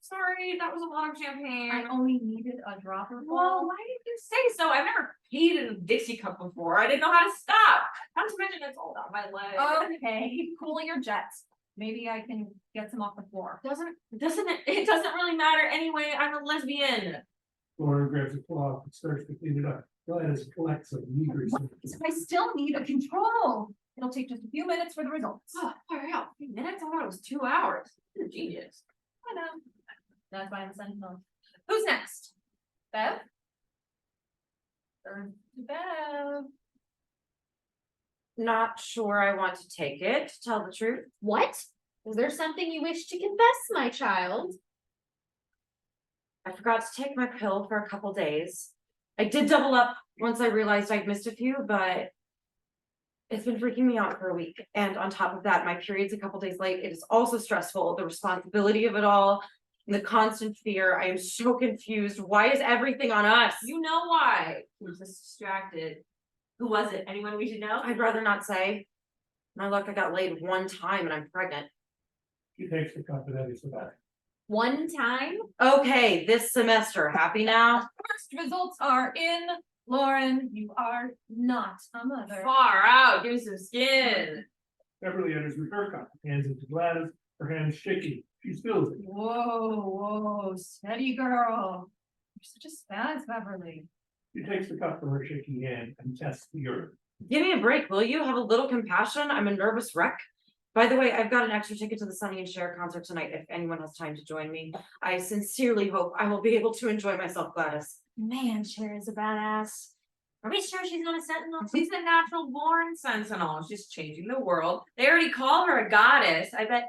Sorry, that was a lot of champagne. I only needed a dropper full. Well, why did you say so? I've never peed in a Dixie cup before. I didn't know how to stop. Not to mention it's all down my leg. Okay, keep cooling your jets. Maybe I can get some off the floor. Doesn't it doesn't really matter anyway, I'm a lesbian. Lauren grabs a cloth and starts to clean it up. Gladys collects a meager. I still need a control. It'll take just a few minutes for the results. Oh, hurry up, 3 minutes, I thought it was 2 hours. You're a genius. I know. That's why I'm Sentinel. Who's next? Bev? Turn to Bev. Not sure I want to take it, to tell the truth. What? Is there something you wish to confess, my child? I forgot to take my pill for a couple days. I did double up once I realized I'd missed a few, but it's been freaking me out for a week. And on top of that, my period's a couple days late. It is also stressful, the responsibility of it all, and the constant fear. I am so confused. Why is everything on us? You know why? We're just distracted. Who was it? Anyone we should know? I'd rather not say. My luck, I got laid one time and I'm pregnant. She takes the cup and then it's about. One time? Okay, this semester. Happy now? First results are in. Lauren, you are not a mother. Far out, give me some skin. Beverly enters with her cup, hands it to Gladys, her hands shaking. She spills it. Whoa, steady girl. You're such a spaz, Beverly. She takes the cup from her shaking hand and tests the urine. Give me a break, will you? Have a little compassion. I'm a nervous wreck. By the way, I've got an extra ticket to the Sonny and Cher concert tonight if anyone has time to join me. I sincerely hope I will be able to enjoy myself, Gladys. Man, Cher is a badass. Are we sure she's not a sentinel? She's a natural born sentinel. She's changing the world. They already call her a goddess. I bet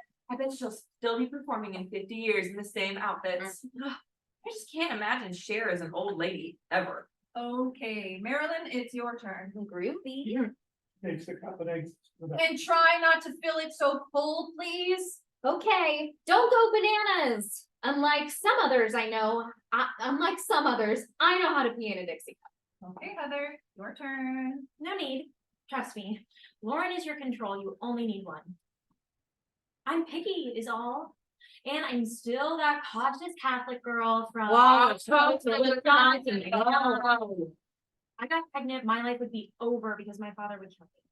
she'll still be performing in 50 years in the same outfits. Ugh, I just can't imagine Cher as an old lady ever. Okay, Marilyn, it's your turn. Groovy. Takes the cup and exits without. And try not to fill it so full, please. Okay, don't go bananas. Unlike some others I know, I know how to pee in a Dixie cup. Okay, Heather, your turn. No need. Trust me. Lauren is your control. You only need one. I'm picky is all. And I'm still that cautious Catholic girl from Wisconsin. I got pregnant, my life would be over because my father would kill me.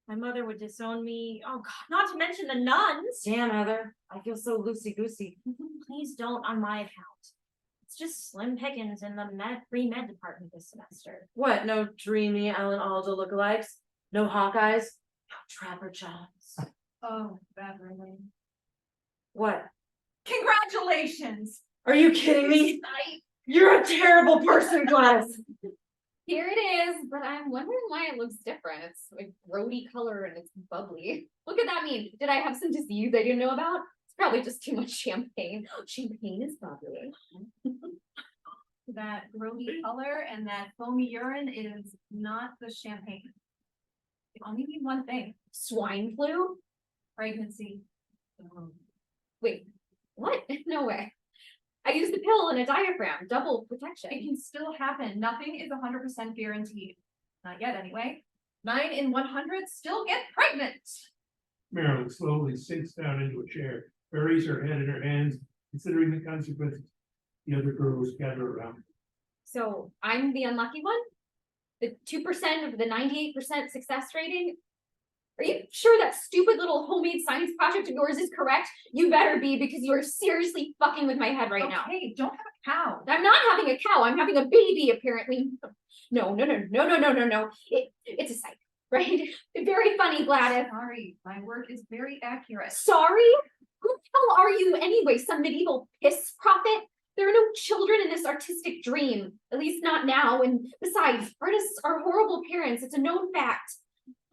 My mother would disown me. Oh God, not to mention the nuns. Damn, Heather, I feel so loosey-goosey. Please don't on my account. It's just slim pickings in the pre-med department this semester. What, no dreamy Ellen Alda lookalikes? No Hawkeyes? No Trapper Johns? Oh, Beverly. What? Congratulations. Are you kidding me? You're a terrible person, Gladys. Here it is, but I'm wondering why it looks different. It's like rody color and it's bubbly. What could that mean? Did I have some disease I didn't know about? It's probably just too much champagne. Champagne is bubbly. That grody color and that foamy urine is not the champagne. You only need one thing, Swine flu? pregnancy. Wait, what? No way. I used the pill and a diaphragm, double protection. It can still happen. Nothing is 100% guaranteed. Not yet, anyway. 9 in 100 still get pregnant. Marilyn slowly sinks down into a chair, buries her head in her hands, considering the consequences. The other girls gather around. So I'm the unlucky one? The 2% of the 98% success rating? Are you sure that stupid little homemade science project of yours is correct? You better be, because you are seriously fucking with my head right now. Okay, don't have a cow. I'm not having a cow, I'm having a baby, apparently. No. It's a psych, right? Very funny, Gladys. Sorry, my work is very accurate. Sorry? Who the hell are you anyway? Some medieval piss prophet? There are no children in this artistic dream, at least not now. And besides, artists are horrible parents. It's a known fact.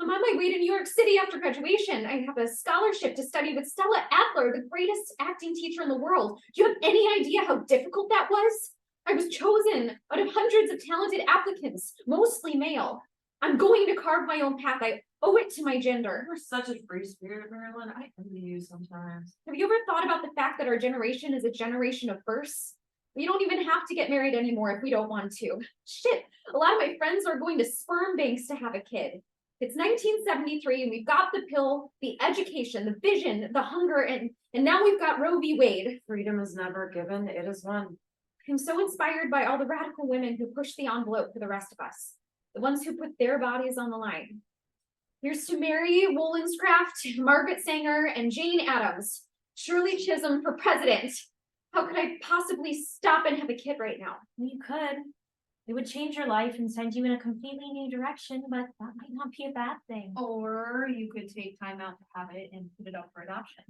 I'm on my way to New York City after graduation. I have a scholarship to study with Stella Adler, the greatest acting teacher in the world. Do you have any idea how difficult that was? I was chosen out of hundreds of talented applicants, mostly male. I'm going to carve my own path. I owe it to my gender. You're such a free spirit, Marilyn. I envy you sometimes. Have you ever thought about the fact that our generation is a generation of firsts? We don't even have to get married anymore if we don't want to. Shit, a lot of my friends are going to sperm banks to have a kid. It's 1973 and we've got the pill, the education, the vision, the hunger, and now we've got Roe v. Wade. Freedom is never given, it is won. I'm so inspired by all the radical women who push the envelope for the rest of us. The ones who put their bodies on the line. Here's to Mary Wollstonecraft, Margaret Sanger, and Jane Addams. Shirley Chisholm for president. How could I possibly stop and have a kid right now? You could. It would change your life and send you in a completely new direction, but that might not be a bad thing. Or you could take time out to have it and put it up for adoption.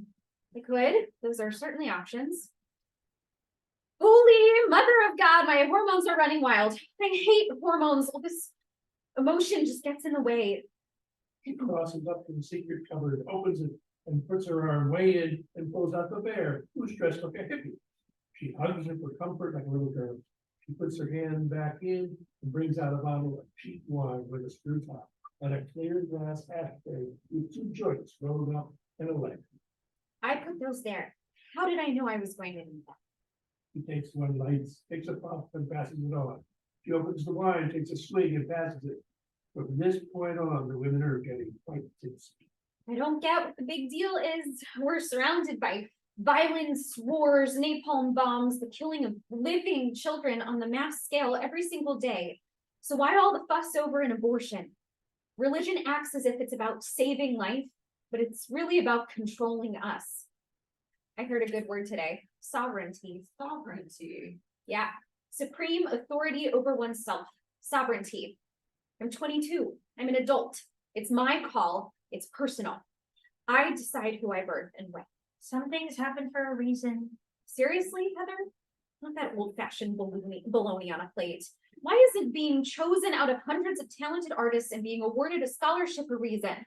I could. Those are certainly options. Holy mother of God, my hormones are running wild. I hate hormones. All this emotion just gets in the way. She crosses up to the secret cupboard, opens it, and puts her arm way in and pulls out the bear, who's dressed like a hippie. She hugs her for comfort like a little girl. She puts her hand back in and brings out a bottle of cheap wine with a screw top and a clear glass ashtray with 2 joints rolled up and a leg. I put those there. How did I know I was going to need them? She takes one, lights, takes a puff, and passes it on. She opens the wine, takes a swig, and passes it. From this point on, the women are getting quite tipsy. I don't get what the big deal is. We're surrounded by violence, wars, napalm bombs, the killing of living children on the mass scale every single day. So why all the fuss over an abortion? Religion acts as if it's about saving life, but it's really about controlling us. I heard a good word today. Sovereignty. Sovereignty. Yeah. Supreme authority over oneself. Sovereignty. I'm 22. I'm an adult. It's my call. It's personal. I decide who I birth and when. Some things happen for a reason. Seriously, Heather? Not that old-fashioned baloney on a plate. Why is it being chosen out of hundreds of talented artists and being awarded a scholarship a reason?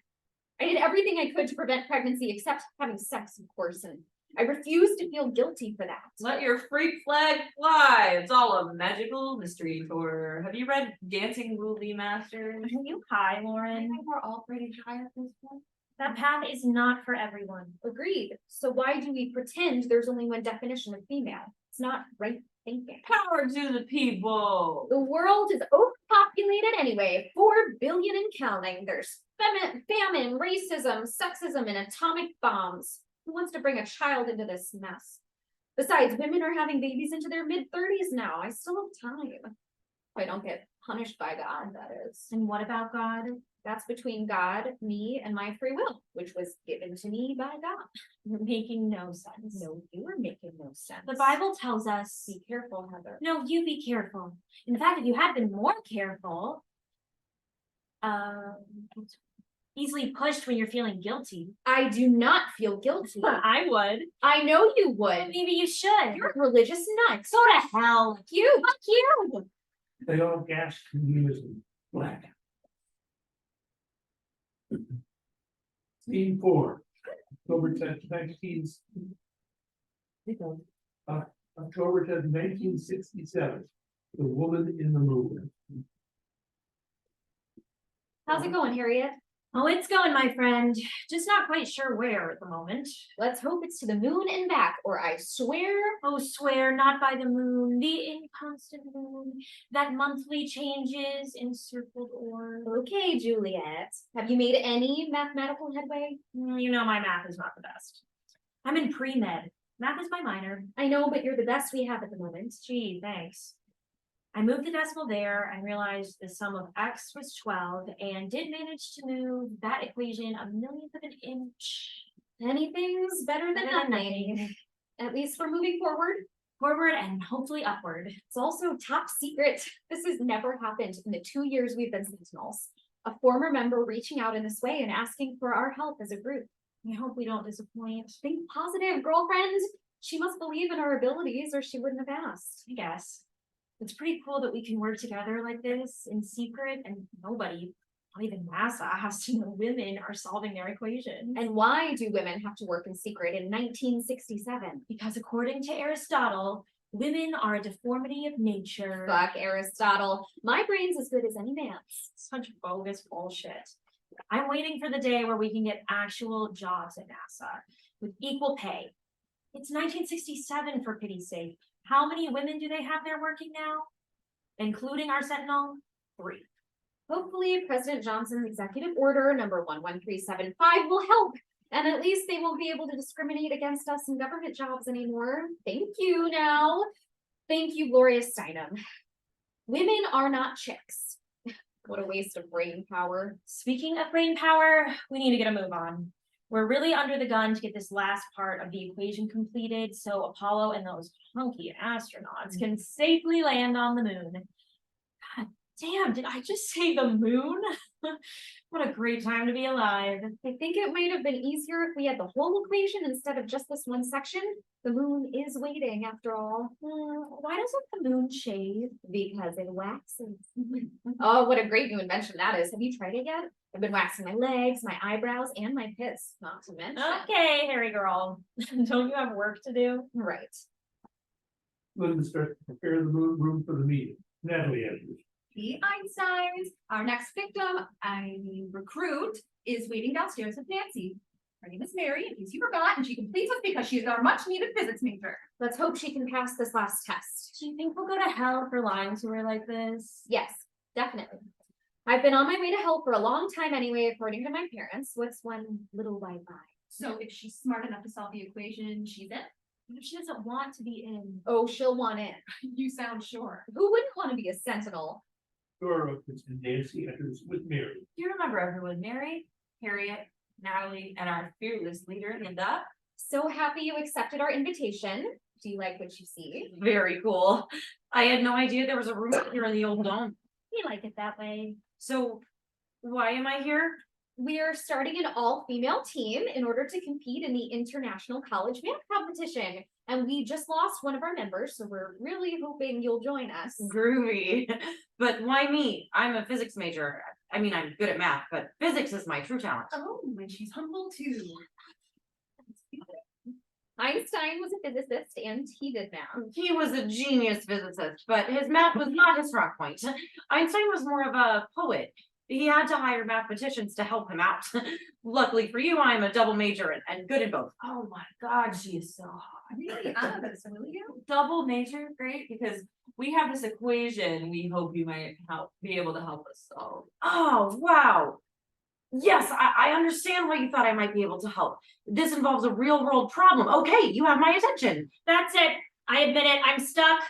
I did everything I could to prevent pregnancy except having sex, of course, and I refuse to feel guilty for that. Let your freak flag fly. It's all a magical mystery tour. Have you read Dancing Movie Masters? Are you high, I Lauren? think we're all pretty high at this point. That path is not for everyone. Agreed. So why do we pretend there's only one definition of female? It's not right thinking. Power to the people. The world is overpopulated anyway, 4 billion and counting. There's famine, racism, sexism, and atomic bombs. Who wants to bring a child into this mess? Besides, women are having babies into their mid-30s now. I still have time. If I don't get punished by God, that is. And what about God? That's between God, me, and my free will, which was given to me by God. You're making no sense. No, you are making no sense. The Bible tells us, Be careful, Heather. no, you be careful. In fact, if you had been more careful, easily pushed when you're feeling guilty. I do not feel guilty. I would. I know you would. Maybe you should. You're a religious nut. Go to hell. Fuck you. Fuck you. They all gasped unison. Black. Scene 4, October 10th, October 10th, 1967. The Woman in the Moon. How's it going, Harriet? Oh, it's going, my friend. Just not quite sure where at the moment. Let's hope it's to the moon and back, or I swear. Oh, swear not by the moon, the inconstant moon, that monthly changes in circled orb. Okay, Juliet. Have you made any mathematical headway? You know my math is not the best. I'm in pre-med. Math is my minor. I know, but you're the best we have at the moment. Gee, thanks. I moved the decimal there and realized the sum of x was 12 and did manage to move that equation a millionth of an inch. Anything's better than Better than nothing. nothing. At least we're moving forward. Forward and hopefully upward. It's also top secret. This has never happened in the 2 years we've been Sentinels. A former member reaching out in this way and asking for our help as a group. I hope we don't disappoint. Think positive, girlfriend. She must believe in our abilities or she wouldn't have asked. I guess. It's pretty cool that we can work together like this in secret and nobody, not even NASA, has to know women are solving their equation. And why do women have to work in secret in 1967? Because according to Aristotle, women are a deformity of nature. Fuck Aristotle. My brain's as good as any man's. Such bogus bullshit. I'm waiting for the day where we can get actual jobs at NASA with equal pay. It's 1967, for pity's sake. How many women do they have there working now? Including our Sentinel? 3. Hopefully President Johnson's executive order number 11375 will help. And at least they won't be able to discriminate against us in government jobs anymore. Thank you now. Thank you, Gloria Steinem. Women are not chicks. What a waste of brain power. Speaking of brain power, we need to get a move on. We're really under the gun to get this last part of the equation completed, so Apollo and those hunky astronauts can safely land on the moon. God damn, did I just say the moon? What a great time to be alive. I think it might have been easier if we had the whole equation instead of just this one section. The moon is waiting after all. Why doesn't the moon shave? Because it waxes. Oh, what a great new invention that is. Have you tried it yet? I've been waxing my legs, my eyebrows, and my pits, not to mention. Okay, hairy girl. Don't you have work to do? Right. Linda starts to prepare the room for the meeting. Natalie enters. The Einsteins, our next victim, recruit, is waiting downstairs with Nancy. Her name is Mary, in case you forgot, and she completes us because she is our much needed physics major. Let's hope she can pass this last test. Do you think we'll go to hell for lying to her like this? Yes, definitely. I've been on my way to hell for a long time anyway, according to my parents. What's one little white lie? So if she's smart enough to solve the equation, she's in. What if she doesn't want to be in? Oh, she'll want in. You sound sure. Who wouldn't want to be a sentinel? Door opens and Nancy enters with Mary. Do you remember everyone? Mary, Harriet, Natalie, and our fearless leader, Linda? So happy you accepted our invitation. Do you like what you see? Very cool. I had no idea there was a room here in the old dome. We like it that way. So why am I here? We are starting an all-female team in order to compete in the International College Math Competition. And we just lost one of our members, so we're really hoping you'll join us. Groovy. But why me? I'm a physics major. I mean, I'm good at math, but physics is my true talent. Oh, and she's humble too. Einstein was a physicist and he did math. He was a genius physicist, but his math was not his strong point. Einstein was more of a poet. He had to hire mathematicians to help him out. Luckily for you, I'm a double major and good in both. Oh my God, she is so hot. Really? I'm gonna will you? Double major, great, because we have this equation we hope you might be able to help us solve. Oh, wow. Yes, I understand why you thought I might be able to help. This involves a real world problem. Okay, you have my attention. That's it. I admit it. I'm stuck.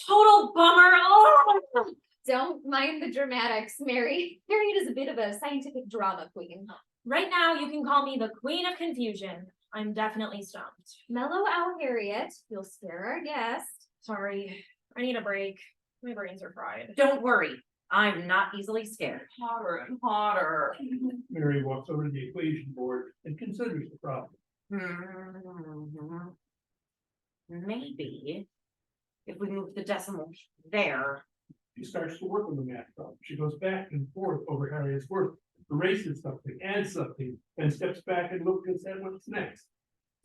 Total bummer. Oh. Don't mind the dramatics, Mary. Harriet is a bit of a scientific drama queen. Right now, you can call me the Queen of Confusion. I'm definitely stumped. Mellow out, Harriet. You'll scare our guest. Sorry. I need a break. My brains are fried. Don't worry. I'm not easily scared. Hotter and hotter. Mary walks over to the equation board and considers the problem. Maybe if we move the decimal there. She starts to work on the math problem. She goes back and forth over Harriet's work, erases something, adds something, and steps back and looks at what's next.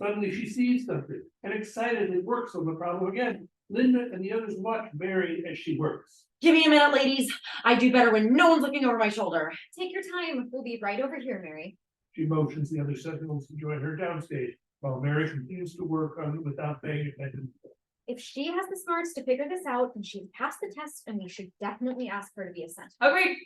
Suddenly she sees something and excitedly works on the problem again. Linda and the others watch Mary as she works. Give me a minute, ladies. I do better when no one's looking over my shoulder. Take your time. We'll be right over here, Mary. She motions the other Sentinels to join her downstage, while Mary continues to work on it without paying attention. If she has the smarts to figure this out, then she's passed the test, and we should definitely ask her to be a sentinel. Agreed.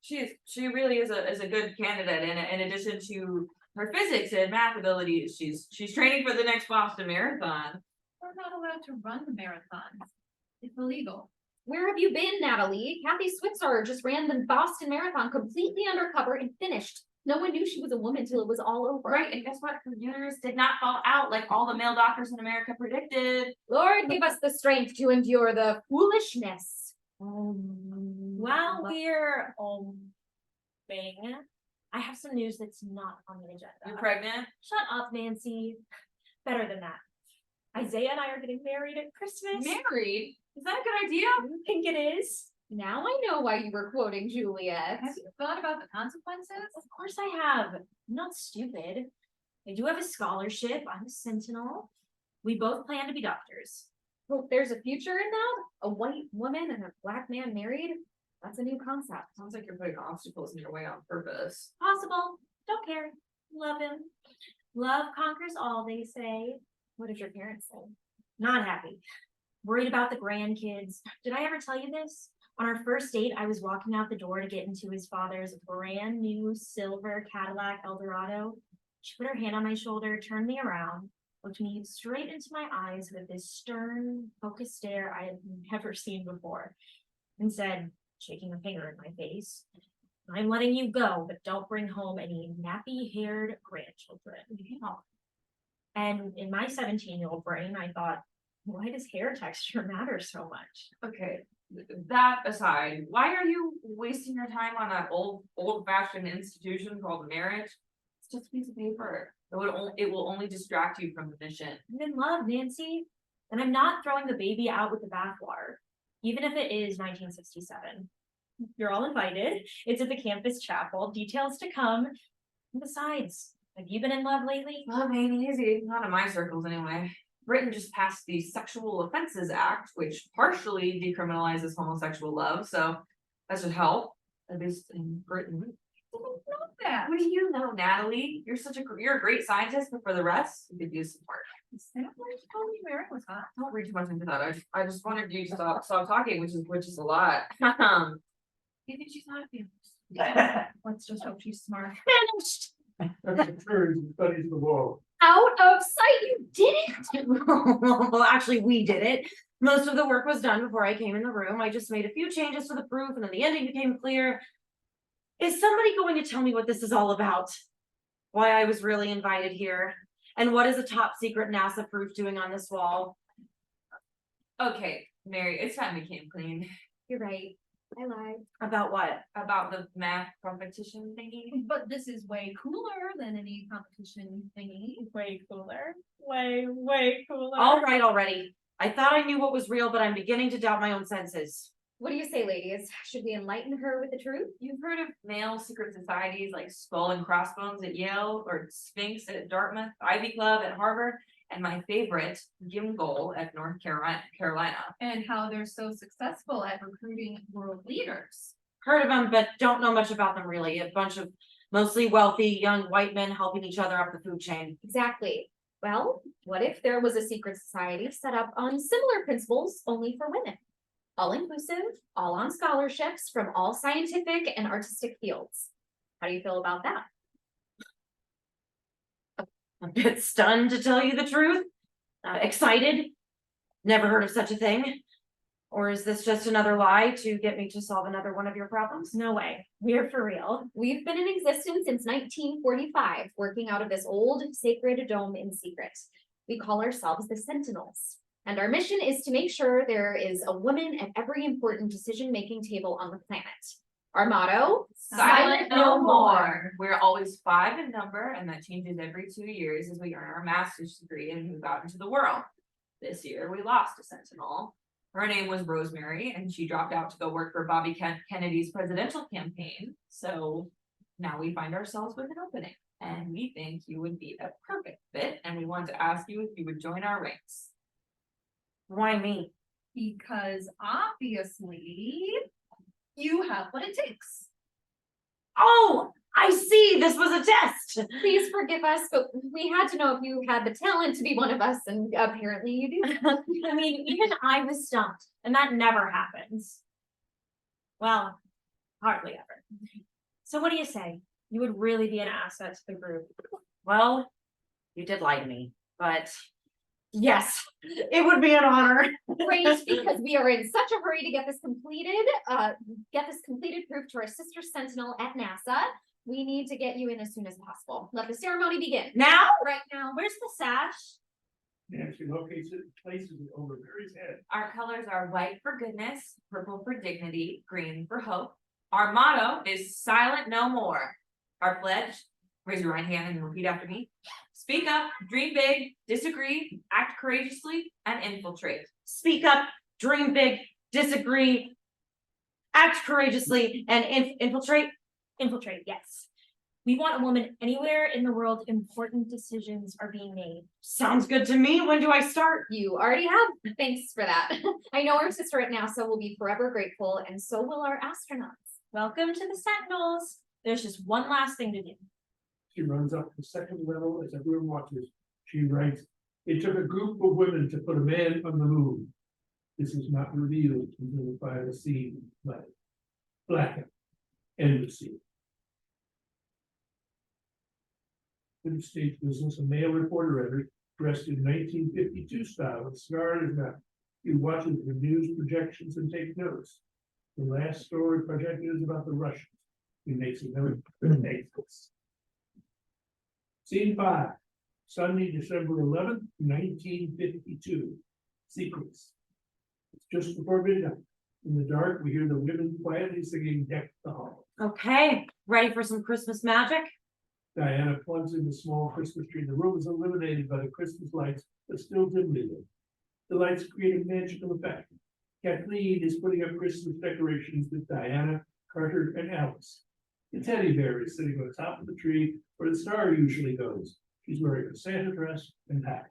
She really is a good candidate, and in addition to her physics and math abilities, she's training for the next Boston Marathon. We're not allowed to run the marathons. It's illegal. Where have you been, Natalie? Kathy Switzer just ran the Boston Marathon completely undercover and finished. No one knew she was a woman till it was all over. Right, and guess what? Her uterus did not fall out like all the male doctors in America predicted. Lord, give us the strength to endure the foolishness. While we're bang, I have some news that's not on the agenda. You're pregnant? Shut up, Nancy. Better than that. Isaiah and I are getting married at Christmas. Married? Is that a good idea? You think it is? Now I know why you were quoting Juliet. Have you thought about the consequences? Of course I have. I'm not stupid. I do have a scholarship. I'm a Sentinel. We both plan to be doctors. Hope there's a future in that? A white woman and a black man married? That's a new concept. Sounds like you're putting obstacles in your way on purpose. Possible. Don't care. Love him. Love conquers all, they say. What did your parents say? Not happy. Worried about the grandkids. Did I ever tell you this? On our first date, I was walking out the door to get into his father's brand new silver Cadillac Eldorado. She put her hand on my shoulder, turned me around, looked me straight into my eyes with this stern, focused stare I had never seen before, and said, shaking a finger in my face. I'm letting you go, but don't bring home any nappy-haired grandchildren. And in my 17-year-old brain, I thought, why does hair texture matter so much? Okay, that aside, why are you wasting your time on that old-fashioned institution called marriage? It's just a piece of paper. It will only distract you from the mission. I'm in love, Nancy, and I'm not throwing the baby out with the bathwater, even if it is 1967. You're all invited. It's at the campus chapel. Details to come. And besides, have you been in love lately? Love ain't easy, not in my circles anyway. Britain just passed the Sexual Offenses Act, which partially decriminalizes homosexual love, so that should help, at least in Britain. I didn't know that. What do you know, Natalie? You're a great scientist, but for the rest, you could use some work. Don't read too much into that. I just wanted you to stop talking, which is a lot. You think she's not a feminist? Let's just hope she's smart. Finished. That's the courage and studies the wall. Out of sight, you did it. Well, actually, we did it. Most of the work was done before I came in the room. I just made a few changes to the proof and then the ending became clear. Is somebody going to tell me what this is all about? Why I was really invited here? And what is a top secret NASA proof doing on this wall? Okay, Mary, it's time we came clean. You're right. I lied. About what? About the math competition thingy. But this is way cooler than any competition thingy. Way cooler. Way cooler. All right already. I thought I knew what was real, but I'm beginning to doubt my own senses. What do you say, ladies? Should we enlighten her with the truth? You've heard of male secret societies like Skull and Crossbones at Yale, or Sphinx at Dartmouth, Ivy Club at Harvard, and my favorite, Gimgol at North Carolina. And how they're so successful at recruiting world leaders. Heard of them, but don't know much about them really. A bunch of mostly wealthy young white men helping each other up the food chain. Exactly. Well, what if there was a secret society set up on similar principles only for women? All inclusive, all on scholarships from all scientific and artistic fields. How do you feel about that? A bit stunned, to tell you the truth. Excited. Never heard of such a thing. Or is this just another lie to get me to solve another one of your problems? No way. We're for real. We've been in existence since 1945, working out of this old sacred dome in secret. We call ourselves the Sentinels. And our mission is to make sure there is a woman at every important decision-making table on the planet. Our motto, Silent no more. We're always 5 in number, and that changes every 2 years as we earn our master's degree and move out into the world. This year, we lost a Sentinel. Her name was Rosemary, and she dropped out to go work for Bobby Kennedy's presidential campaign. So now we find ourselves with an opening, and we think you would be a perfect fit, and we want to ask you if you would join our ranks. Why me? Because obviously you have what it takes. Oh, I see. This was a test. please forgive us, but we had to know if you had the talent to be one of us, and apparently you do. I mean, even I was stumped, and that never happens. Well, hardly ever. So what do you say? You would really be an asset to the group. Well, you did lie to me, but yes, it would be an honor. Great, because we are in such a hurry to get this completed proof to our sister Sentinel at NASA. We need to get you in as soon as possible. Let the ceremony begin. Now? Right now. Where's the sash? Nancy locates it, places it over Mary's head. Our colors are white for goodness, purple for dignity, green for hope. Our motto is silent no more. Our pledge, raise your right hand and repeat after me. Speak up, dream big, disagree, act courageously, and infiltrate. Speak up, dream big, disagree, act courageously, and infiltrate. Infiltrate, yes. We want a woman anywhere in the world important decisions are being made. Sounds good to me. When do I start? You already have. Thanks for that. I know our sister at NASA will be forever grateful, and so will our astronauts. Welcome to the Sentinels. There's just one last thing to do. She runs up to the second level as everyone watches. She writes, "It took a group of women to put a man on the moon. This is not revealed until the final scene, but blackened. End of scene." In stage business, a male reporter entered, dressed in 1952 style with cigar in his mouth. He watches the news projections and takes notes. The last story projected is about the Russians. He makes it very thankless. Scene 5, Sunday, December 11th, 1952. Sequence. It's just before midnight. In the dark, we hear the women quietly singing Deck the Hall. Okay, ready for some Christmas magic? Diana plugs in the small Christmas tree. The room is illuminated by the Christmas lights, but still dimly lit. The lights create a magical effect. Kathleen is putting up Christmas decorations with Diana, Carter, and Alice. The teddy bear is sitting on top of the tree where the star usually goes. She's wearing a Santa dress and hat.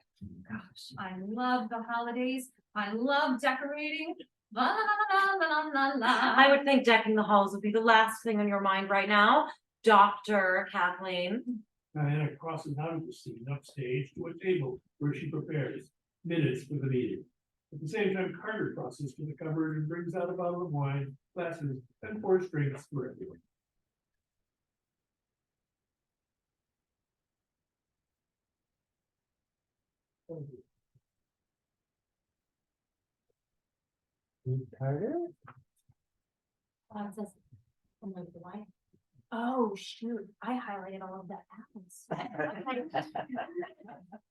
Gosh, I love the holidays. I love decorating. La la la la la la la. I would think decking the halls would be the last thing on your mind right now, Dr. Kathleen. Diana crosses out of the scene upstage to a table where she prepares minutes for the meeting. At the same time, Carter crosses to the cupboard and brings out a bottle of wine, glasses, and pours drinks for everyone. Carter? It says, I'm like, why? Oh, shoot, I highlighted all of that happens.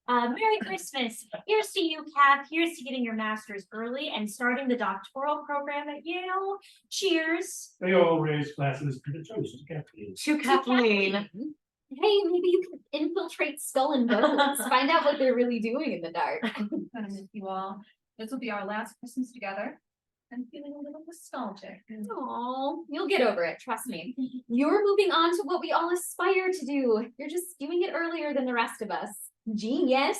Merry Christmas. Here's to you, Kath. Here's to getting your master's early and starting the doctoral program at Yale. Cheers. They all raise glasses to the toast to Kathleen. To Kathleen. Hey, maybe you could infiltrate Skull and Bones, find out what they're really doing in the dark. I'm gonna miss you all. This will be our last Christmas together. I'm feeling a little nostalgic. Oh, you'll get over it, trust me. You're moving on to what we all aspire to do. You're just doing it earlier than the rest of us. Genius.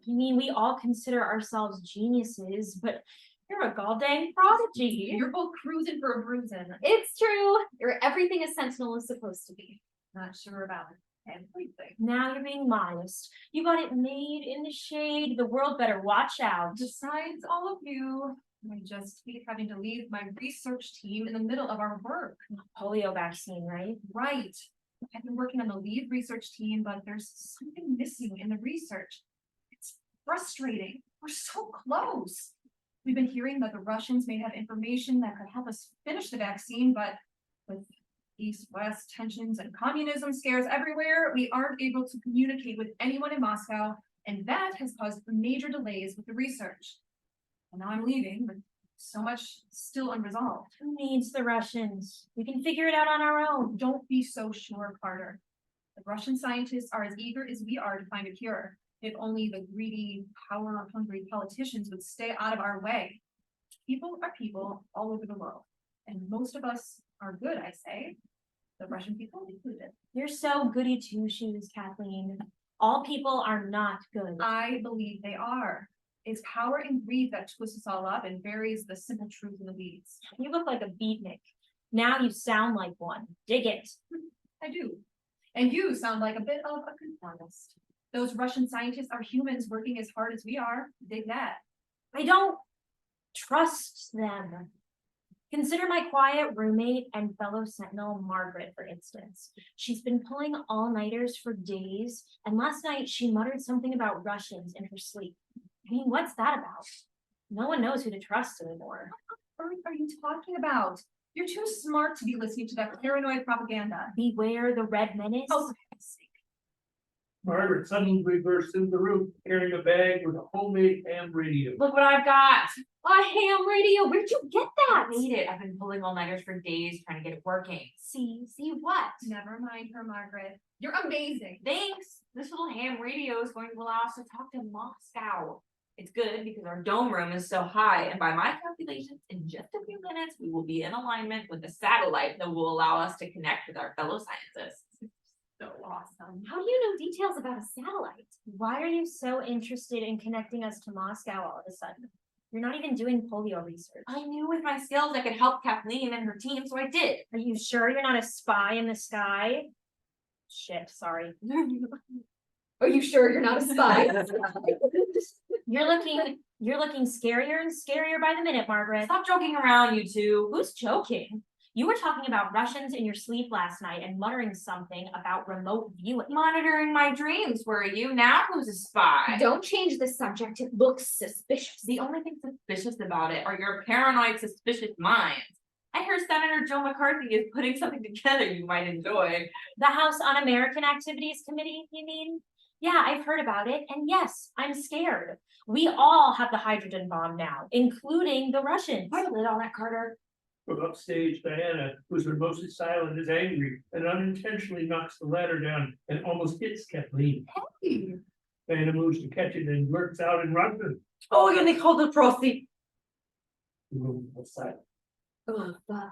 You mean we all consider ourselves geniuses, but you're a goddamn prodigy. You're both cruising for a bruising. It's true. You're everything a Sentinel is supposed to be. Not sure about everything. Now you're being modest. You got it made in the shade. The world better watch out. Besides all of you, I just hate having to leave my research team in the middle of our work. Polio vaccine, right? Right. I've been working on the lead research team, but there's something missing in the research. It's frustrating. We're so close. We've been hearing that the Russians may have information that could help us finish the vaccine, but with East-West tensions and communism scares everywhere, we aren't able to communicate with anyone in Moscow, and that has caused major delays with the research. And now I'm leaving, but so much still unresolved. Who needs the Russians? We can figure it out on our own. Don't be so sure, Carter. The Russian scientists are as eager as we are to find a cure. If only the greedy, power-hungry politicians would stay out of our way. People are people all over the world, and most of us are good, I say. The Russian people included. You're so goody two-shoes, Kathleen. All people are not good. I believe they are. It's power and greed that twists us all up and buries the simple truth in the weeds. You look like a beatnik. Now you sound like one. Dig it. I do. And you sound like a bit of a conformist. Those Russian scientists are humans working as hard as we are. Dig that. I don't trust them. Consider my quiet roommate and fellow Sentinel, Margaret, for instance. She's been pulling all-nighters for days, and last night she muttered something about Russians in her sleep. I mean, what's that about? No one knows who to trust anymore. What are you talking about? You're too smart to be listening to that paranoid propaganda. Beware the Red Menace. Oh, for heaven's sake. Margaret suddenly bursts into the room carrying a bag with a homemade ham radio. Look what I've got. A ham radio, where'd you get that? I made it. I've been pulling all-nighters for days trying to get it working. See what? Never mind her, Margaret. You're amazing. Thanks. This little ham radio is going to allow us to talk to Moscow. It's good because our dome room is so high, and by my calculations, in just a few minutes, we will be in alignment with the satellite that will allow us to connect with our fellow scientists. So awesome. How do you know details about a satellite? Why are you so interested in connecting us to Moscow all of a sudden? You're not even doing polio research. I knew with my skills I could help Kathleen and her team, so I did. Are you sure you're not a spy in the sky? Shit, sorry. Are you sure you're not a spy? You're looking scarier and scarier by the minute, Margaret. Stop joking around, you two. Who's joking? You were talking about Russians in your sleep last night and muttering something about remote viewing. Monitoring my dreams, were you? Now who's a spy? Don't change the subject, it looks suspicious. The only thing suspicious about it are your paranoid, suspicious minds. I hear Senator Joe McCarthy is putting something together you might enjoy. The House Un-American Activities Committee, you mean? Yeah, I've heard about it, and yes, I'm scared. We all have the hydrogen bomb now, including the Russians. Put a lid on that, Carter. From upstage, Diana, who's mostly silent, is angry and unintentionally knocks the ladder down and almost hits Kathleen. Hey. Diana moves to catch it and blurts out in Russian. Oh, я не ходил просить. The room was silent. Oh, God.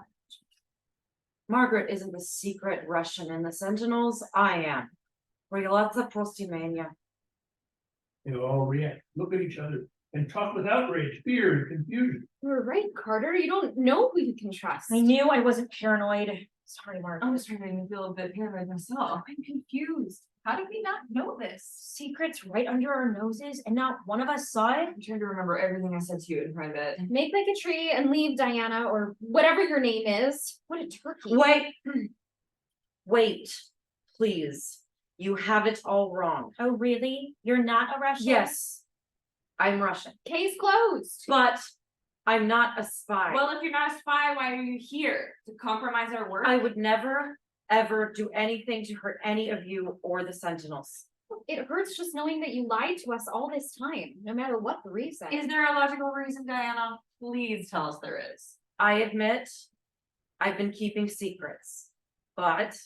Margaret isn't the secret Russian in the Sentinels. I am. Regalatza prostimania. They all react, look at each other, and talk with outrage, fear, and confusion. You're right, Carter. You don't know who you can trust. I knew I wasn't paranoid. Sorry, Mark. I was trying to make me feel a bit paranoid myself. I'm confused. How did we not know this? Secrets right under our noses, and not one of us saw it. I'm trying to remember everything I said to you in private. Make like a tree and leave Diana or whatever your name is. What a turkey. Wait. Wait, please. You have it all wrong. Oh, really? You're not a Russian? Yes, I'm Russian, Case closed. but I'm not a spy. Well, if you're not a spy, why are you here? To compromise our work? I would never, ever do anything to hurt any of you or the Sentinels. It hurts just knowing that you lied to us all this time, no matter what the reason. Is there a logical reason, Diana? Please tell us there is. I admit, I've been keeping secrets, but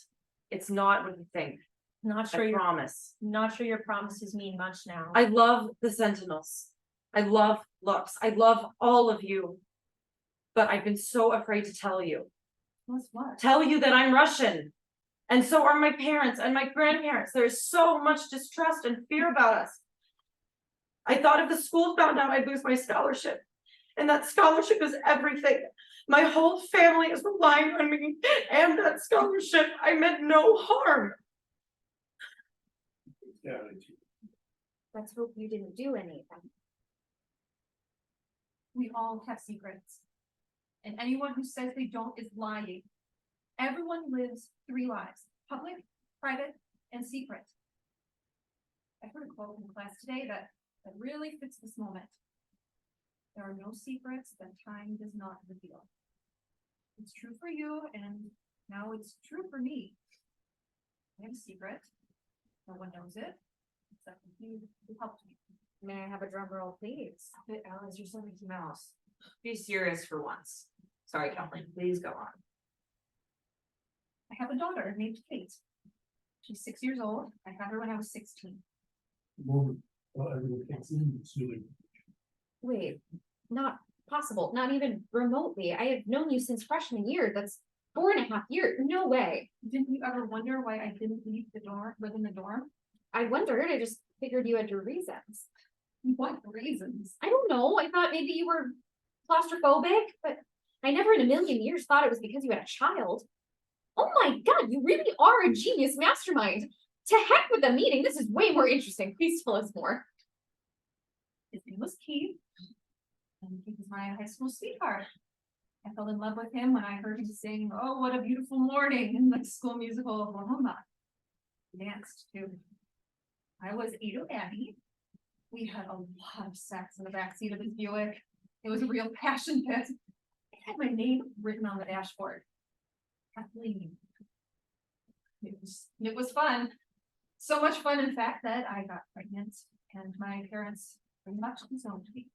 it's not what you think. Not sure I your promise. not sure your promises mean much now. I love the Sentinels. I love Lux. I love all of you. But I've been so afraid to tell you. What's what? Tell you that I'm Russian. And so are my parents and my grandparents. There's so much distrust and fear about us. I thought if the school found out I'd lose my scholarship. And that scholarship is everything. My whole family is relying on me and that scholarship. I meant no harm. Yeah, Let's hope you didn't do anything. We all have secrets. And anyone who says they don't is lying. Everyone lives 3 lives: public, private, and secret. I heard a quote in class today that really fits this moment. There are no secrets that time does not reveal. It's true for you, and now it's true for me. I have a secret. No one knows it, except you who helped me. May I have a drum roll, please? But Alice, you're so Mickey Mouse. Be serious for once. Sorry, Kathleen, please go on. I have a daughter named Kate. She's 6 years old. I had her when I was 16. the moment, everyone gets in, it's really. Wait, not possible, not even remotely. I have known you since freshman year. That's 4.5 years. No way. Didn't you ever wonder why I didn't leave the dorm, live in the dorm? I wondered. I just figured you had your reasons. What reasons? I don't know. I thought maybe you were claustrophobic, but I never in a million years thought it was because you had a child. Oh my God, you really are a genius mastermind. To heck with the meeting. This is way more interesting. Please tell us more. His name was Keith. And he was my high school sweetheart. I fell in love with him when I heard him sing "Oh, What a Beautiful Morning" in the school musical Oklahoma. We danced too. I was Ado Annie. We had a lot of sex in the backseat of his Buick. It was a real passion pit. I had my name written on the dashboard. Kathleen. It was fun. So much fun, in fact, that I got pregnant and my parents pretty much disowned me.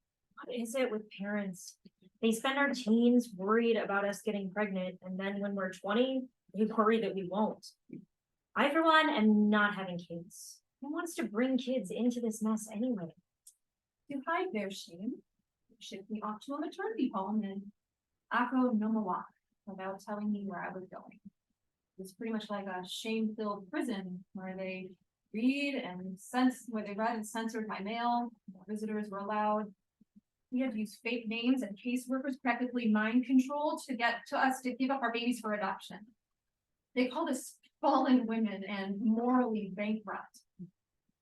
What is it with parents? They spend our teens worried about us getting pregnant, and then when we're 20, we worry that we won't. I, for one, am not having kids. Who wants to bring kids into this mess anyway? To hide their shame, they shipped me off to a maternity home in Ako Nomawak without telling me where I was going. It was pretty much like a shame-filled prison where they read and censored my mail. No visitors were allowed. We had to use fake names, and caseworkers practically mind controlled to get to us to give up our babies for adoption. They called us fallen women and morally bankrupt.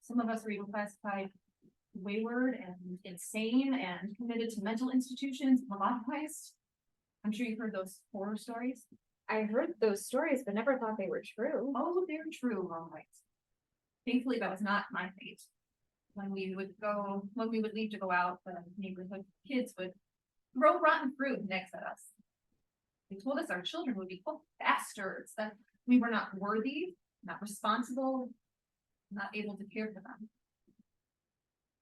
Some of us were even classified wayward and insane and committed to mental institutions, lobotomized. I'm sure you've heard those horror stories. I heard those stories, but never thought they were true. Oh, they're true, all right. Thankfully, that was not my fate. When we would leave to go out, the neighborhood kids would throw rotten fruit next at us. They told us our children would be quote bastards, that we were not worthy, not responsible, not able to care for them.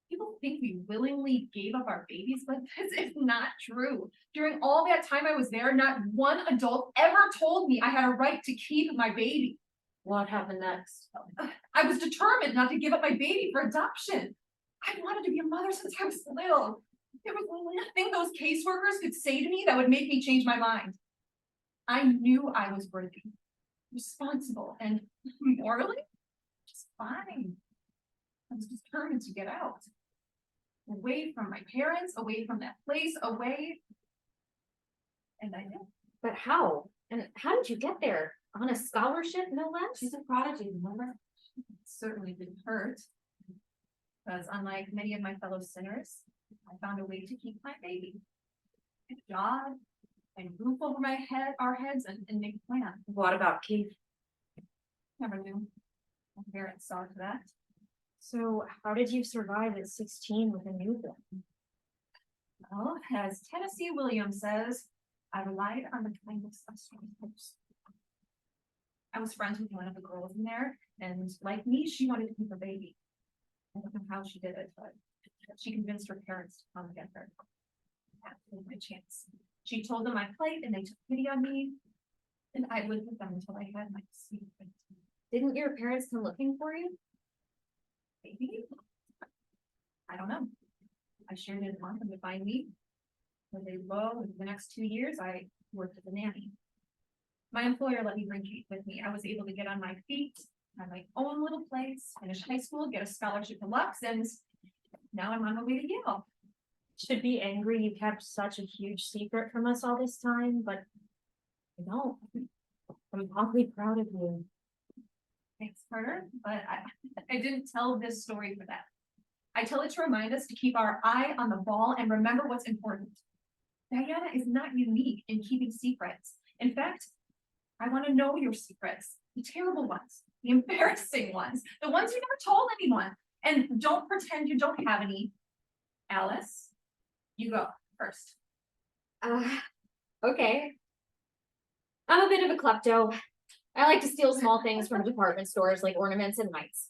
People think we willingly gave up our babies, but this is not true. During all that time I was there, not one adult ever told me I had a right to keep my baby. What happened next? I was determined not to give up my baby for adoption. I wanted to be a mother since I was little. There was nothing those caseworkers could say to me that would make me change my mind. I knew I was worthy, responsible, and morally just fine. I was determined to get out. Away from my parents, away from that place, away. And I did. But how? And how did you get there? On a scholarship, no less? She's a prodigy, remember? It certainly didn't hurt. Because unlike many of my fellow sinners, I found a way to keep my baby. A job, and roof over our heads, and make a plan. What about Keith? Never knew. My parents saw to that. So how did you survive at 16 with a newborn? Well, as Tennessee Williams says, I relied on the kindness of strangers. I was friends with one of the girls in there, and like me, she wanted to keep her baby. I don't know how she did it, but she convinced her parents to come get her. That was my chance. She told them my plight, and they took pity on me, and I lived with them until I had my secret Didn't your parents come looking for you? baby. I don't know. I sure didn't want them to find me. When they low, in the next 2 years, I worked as a nanny. My employer let me bring Kate with me. I was able to get on my feet, have my own little place, finish high school, get a scholarship to Lux, and now I'm on my way to Yale. Should be angry you kept such a huge secret from us all this time, but I don't. I'm awfully proud of you. Thanks, Carter, but I didn't tell this story for that. I tell it to remind us to keep our eye on the ball and remember what's important. Diana is not unique in keeping secrets. In fact, I want to know your secrets, the terrible ones, the embarrassing ones, the ones you never told anyone. And don't pretend you don't have any. Alice, you go first. Okay. I'm a bit of a klepto. I like to steal small things from department stores like ornaments and lights.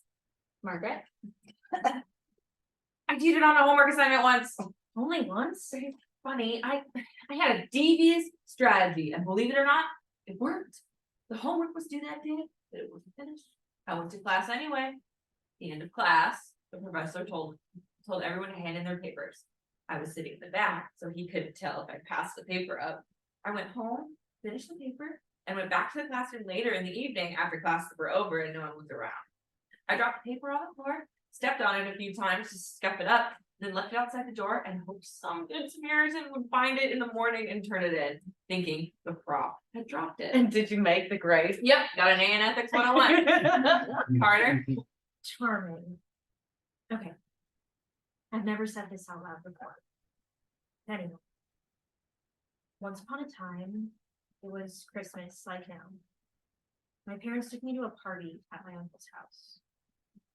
Margaret? I cheated on a homework assignment once. Only once? Funny, I had a devious strategy, and believe it or not, it worked. The homework was due that day, but it wasn't finished. I went to class anyway. The end of class, the professor told everyone to hand in their papers. I was sitting in the back, so he couldn't tell if I passed the paper up. I went home, finished the paper, and went back to the classroom later in the evening after classes were over and no one was around. I dropped the paper on the floor, stepped on it a few times to scuff it up, then left it outside the door and hoped some good Samaritan would find it in the morning and turn it in, thinking the prof had dropped it. And did you make the grade? Yep, got an A in Ethics 101. Carter? Charming. Okay. I've never said this out loud before. Anyway. Once upon a time, it was Christmas like now. My parents took me to a party at my uncle's house.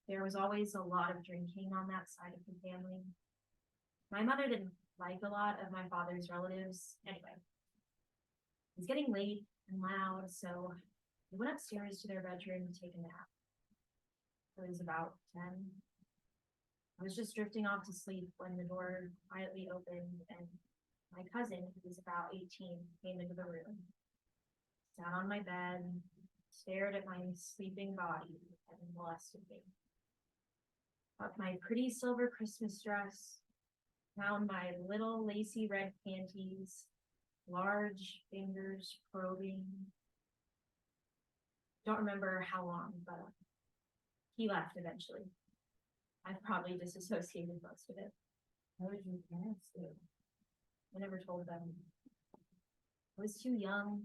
There was always a lot of drinking on that side of the family. My mother didn't like a lot of my father's relatives anyway. It was getting late and loud, so we went upstairs to their bedroom to take a nap. It was about 10. I was just drifting off to sleep when the door quietly opened and my cousin, who was about 18, came into the room. Sat on my bed, stared at my sleeping body, and molested me. Up my pretty silver Christmas dress, found my little lacy red panties, large fingers probing. Don't remember how long, but he left eventually. I probably disassociated most of it. How did your parents do? I never told them. I was too young,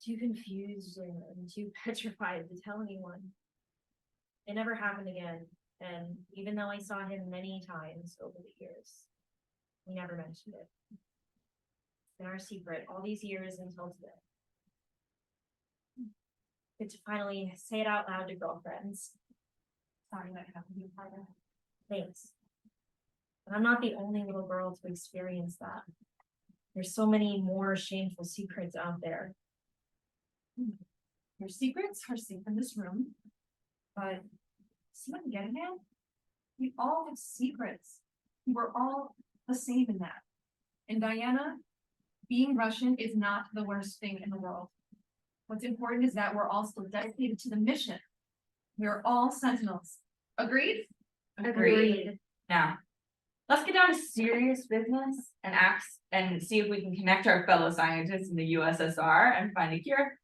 too confused, and too petrified to tell anyone. It never happened again, and even though I saw him many times over the years, we never mentioned it. It's been our secret all these years until today. Good to finally say it out loud to girlfriends. Sorry that happened to you, Carter. Thanks. But I'm not the only little girl to experience that. There's so many more shameful secrets out there. Your secrets are safe in this room. But see what I'm getting at? We all have secrets. We're all the same in that. And Diana, being Russian is not the worst thing in the world. What's important is that we're all still dedicated to the mission. We're all Sentinels. Agreed? Agreed. Now, let's get down to serious business and see if we can connect our fellow scientists in the USSR and find a cure.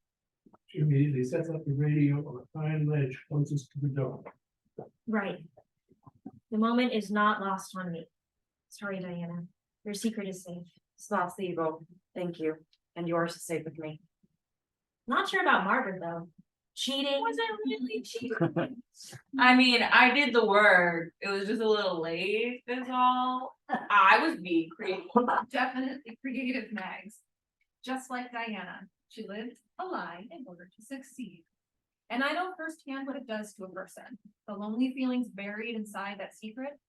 She immediately sets up the radio on a fine ledge closest to the dome. Right. The moment is not lost on me. Sorry, Diana. Your secret is safe. Sloth's evil. Thank you. And yours is safe with me. Not sure about Margaret though. Cheating. Was I really cheating? I mean, I did the work. It was just a little late, is all. I was being creative. Definitely creative, Mags. Just like Diana, she lived a lie in order to succeed. And I know firsthand what it does to a person. The lonely feelings buried inside that secret.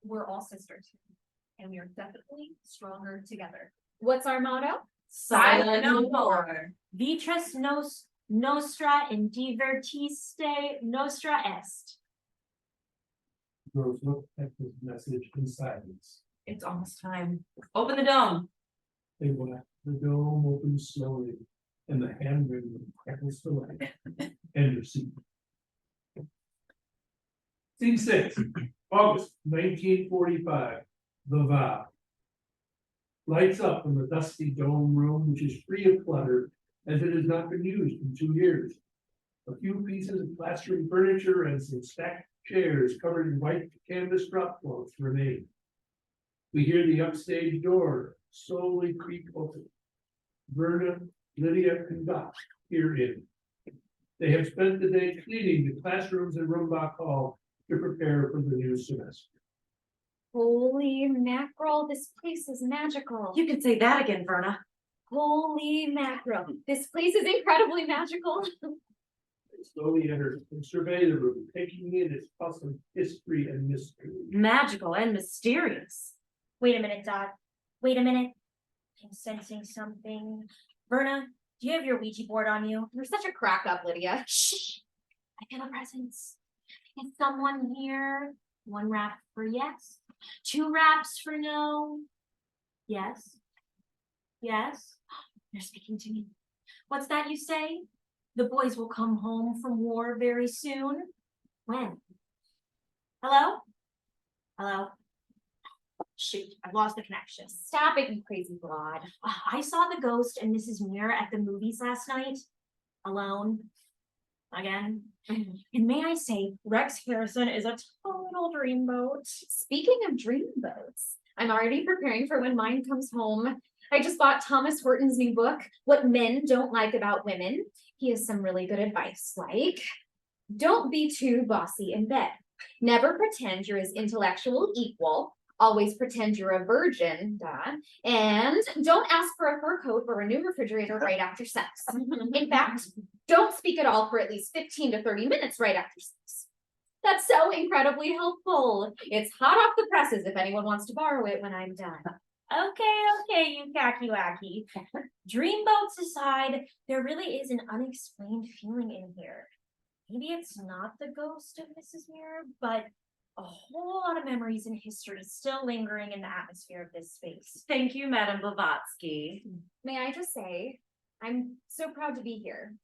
We're all sisters. And we are definitely stronger together. What's our motto? Silent no more. Vitras nostra in divertiste nostra est. Girls look at this message in silence. It's almost time. Open the dome. They watch the dome open slowly, and the handwriting crackles to life. End of scene. Scene 6, August 1945, the vow. Lights up in the dusty dome room, which is free of clutter, as it has not been used in 2 years. A few pieces of classroom furniture and some stacked chairs covered in white canvas drop cloths remain. We hear the upstage door slowly creak open. Verna, Lydia, and Dot peer in. They have spent the day cleaning the classrooms in Rumbach Hall to prepare for the new semester. Holy mackerel, this place is magical. You could say that again, Verna. Holy mackerel, this place is incredibly magical. They slowly enter and survey the room, taking in its awesome history and mystery. Magical and mysterious. Wait a minute, Dot. Wait a minute. I'm sensing something. Verna, do you have your Ouija board on you? You're such a crack up, Lydia. Shh. I feel a presence. Is someone here? 1 rap for yes. 2 raps for no. Yes. Yes. They're speaking to me. What's that you say? The boys will come home from war very soon. When? Hello? Hello? Shoot, I've lost the connection. Stop it, you crazy broad. I saw the ghost and Mrs. Muir at the movies last night. Alone. Again. And may I say, Rex Harrison is a total dreamboat. Speaking of dreamboats, I'm already preparing for when mine comes home. I just bought Thomas Horton's new book, What Men Don't Like About Women. He has some really good advice, like, don't be too bossy in bed. Never pretend you're his intellectual equal. Always pretend you're a virgin, Dad. And don't ask for a fur coat or a new refrigerator right after sex. In fact, don't speak at all for at least 15 to 30 minutes right after sex. That's so incredibly helpful. It's hot off the presses if anyone wants to borrow it when I'm done. Okay, you cacky wacky. Dreamboats aside, there really is an unexplained feeling in here. Maybe it's not the ghost of Mrs. Muir, but a whole lot of memories and history still lingering in the atmosphere of this space. Thank you, Madame Blavatsky. May I just say, I'm so proud to be here.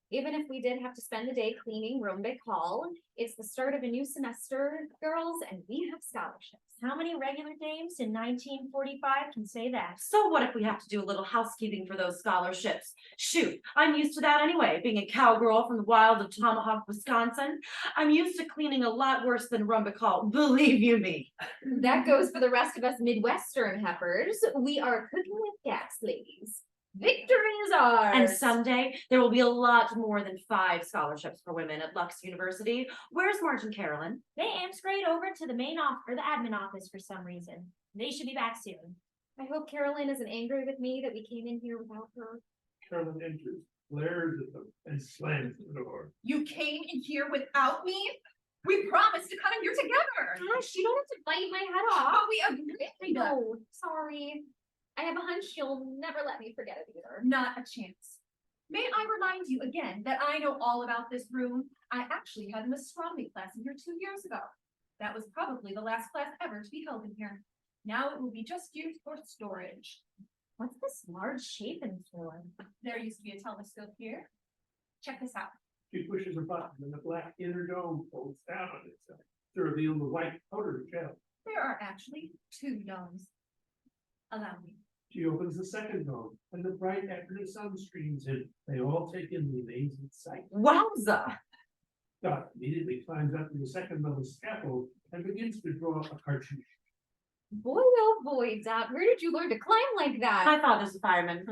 Even if we did have to spend the day cleaning Roombeck Hall, it's the start of a new semester, girls, and we have scholarships. How many regular dames in 1945 can say that? So what if we have to do a little housekeeping for those scholarships? Shoot, I'm used to that anyway, being a cowgirl from the wilds of Tomahawk, Wisconsin. I'm used to cleaning a lot worse than Rumbach Hall, believe you me. That goes for the rest of us Midwestern heifers. We are cooking with gas, ladies. Victory is ours. And someday there will be a lot more than 5 scholarships for women at Lux University. Where's Marge and Carolyn? They straight over to the main office or the admin office for some reason. They should be back soon. I hope Carolyn isn't angry with me that we came in here without her. Carolyn enters, glares at them, and slams the door. You came in here without me? We promised to come in here together. Gosh, you don't have to bite my head off. But we agreed. No, sorry. I have a hunch you'll never let me forget it either. Not a chance. May I remind you again that I know all about this room? I actually had an astronomy class in here 2 years ago. That was probably the last class ever to be held in here. Now it will be just used for storage. What's this large shape in for? There used to be a telescope here. Check this out. She pushes a button and the black inner dome folds down on itself to reveal the white outer shell. There are actually 2 domes. Allow me. She opens the second dome and the bright afternoon sun streams in. They all take in the amazing sight. Wowza! Dot immediately climbs up to the second level scaffold and begins to draw a cartouche. Boy, oh boy, Dot, where did you learn to climb like that? My father's a fireman.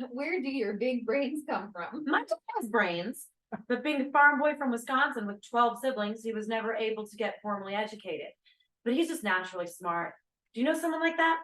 Where do your big brains come from? My dad has brains, but being a farm boy from Wisconsin with 12 siblings, he was never able to get formally educated. But he's just naturally smart. Do you know someone like that?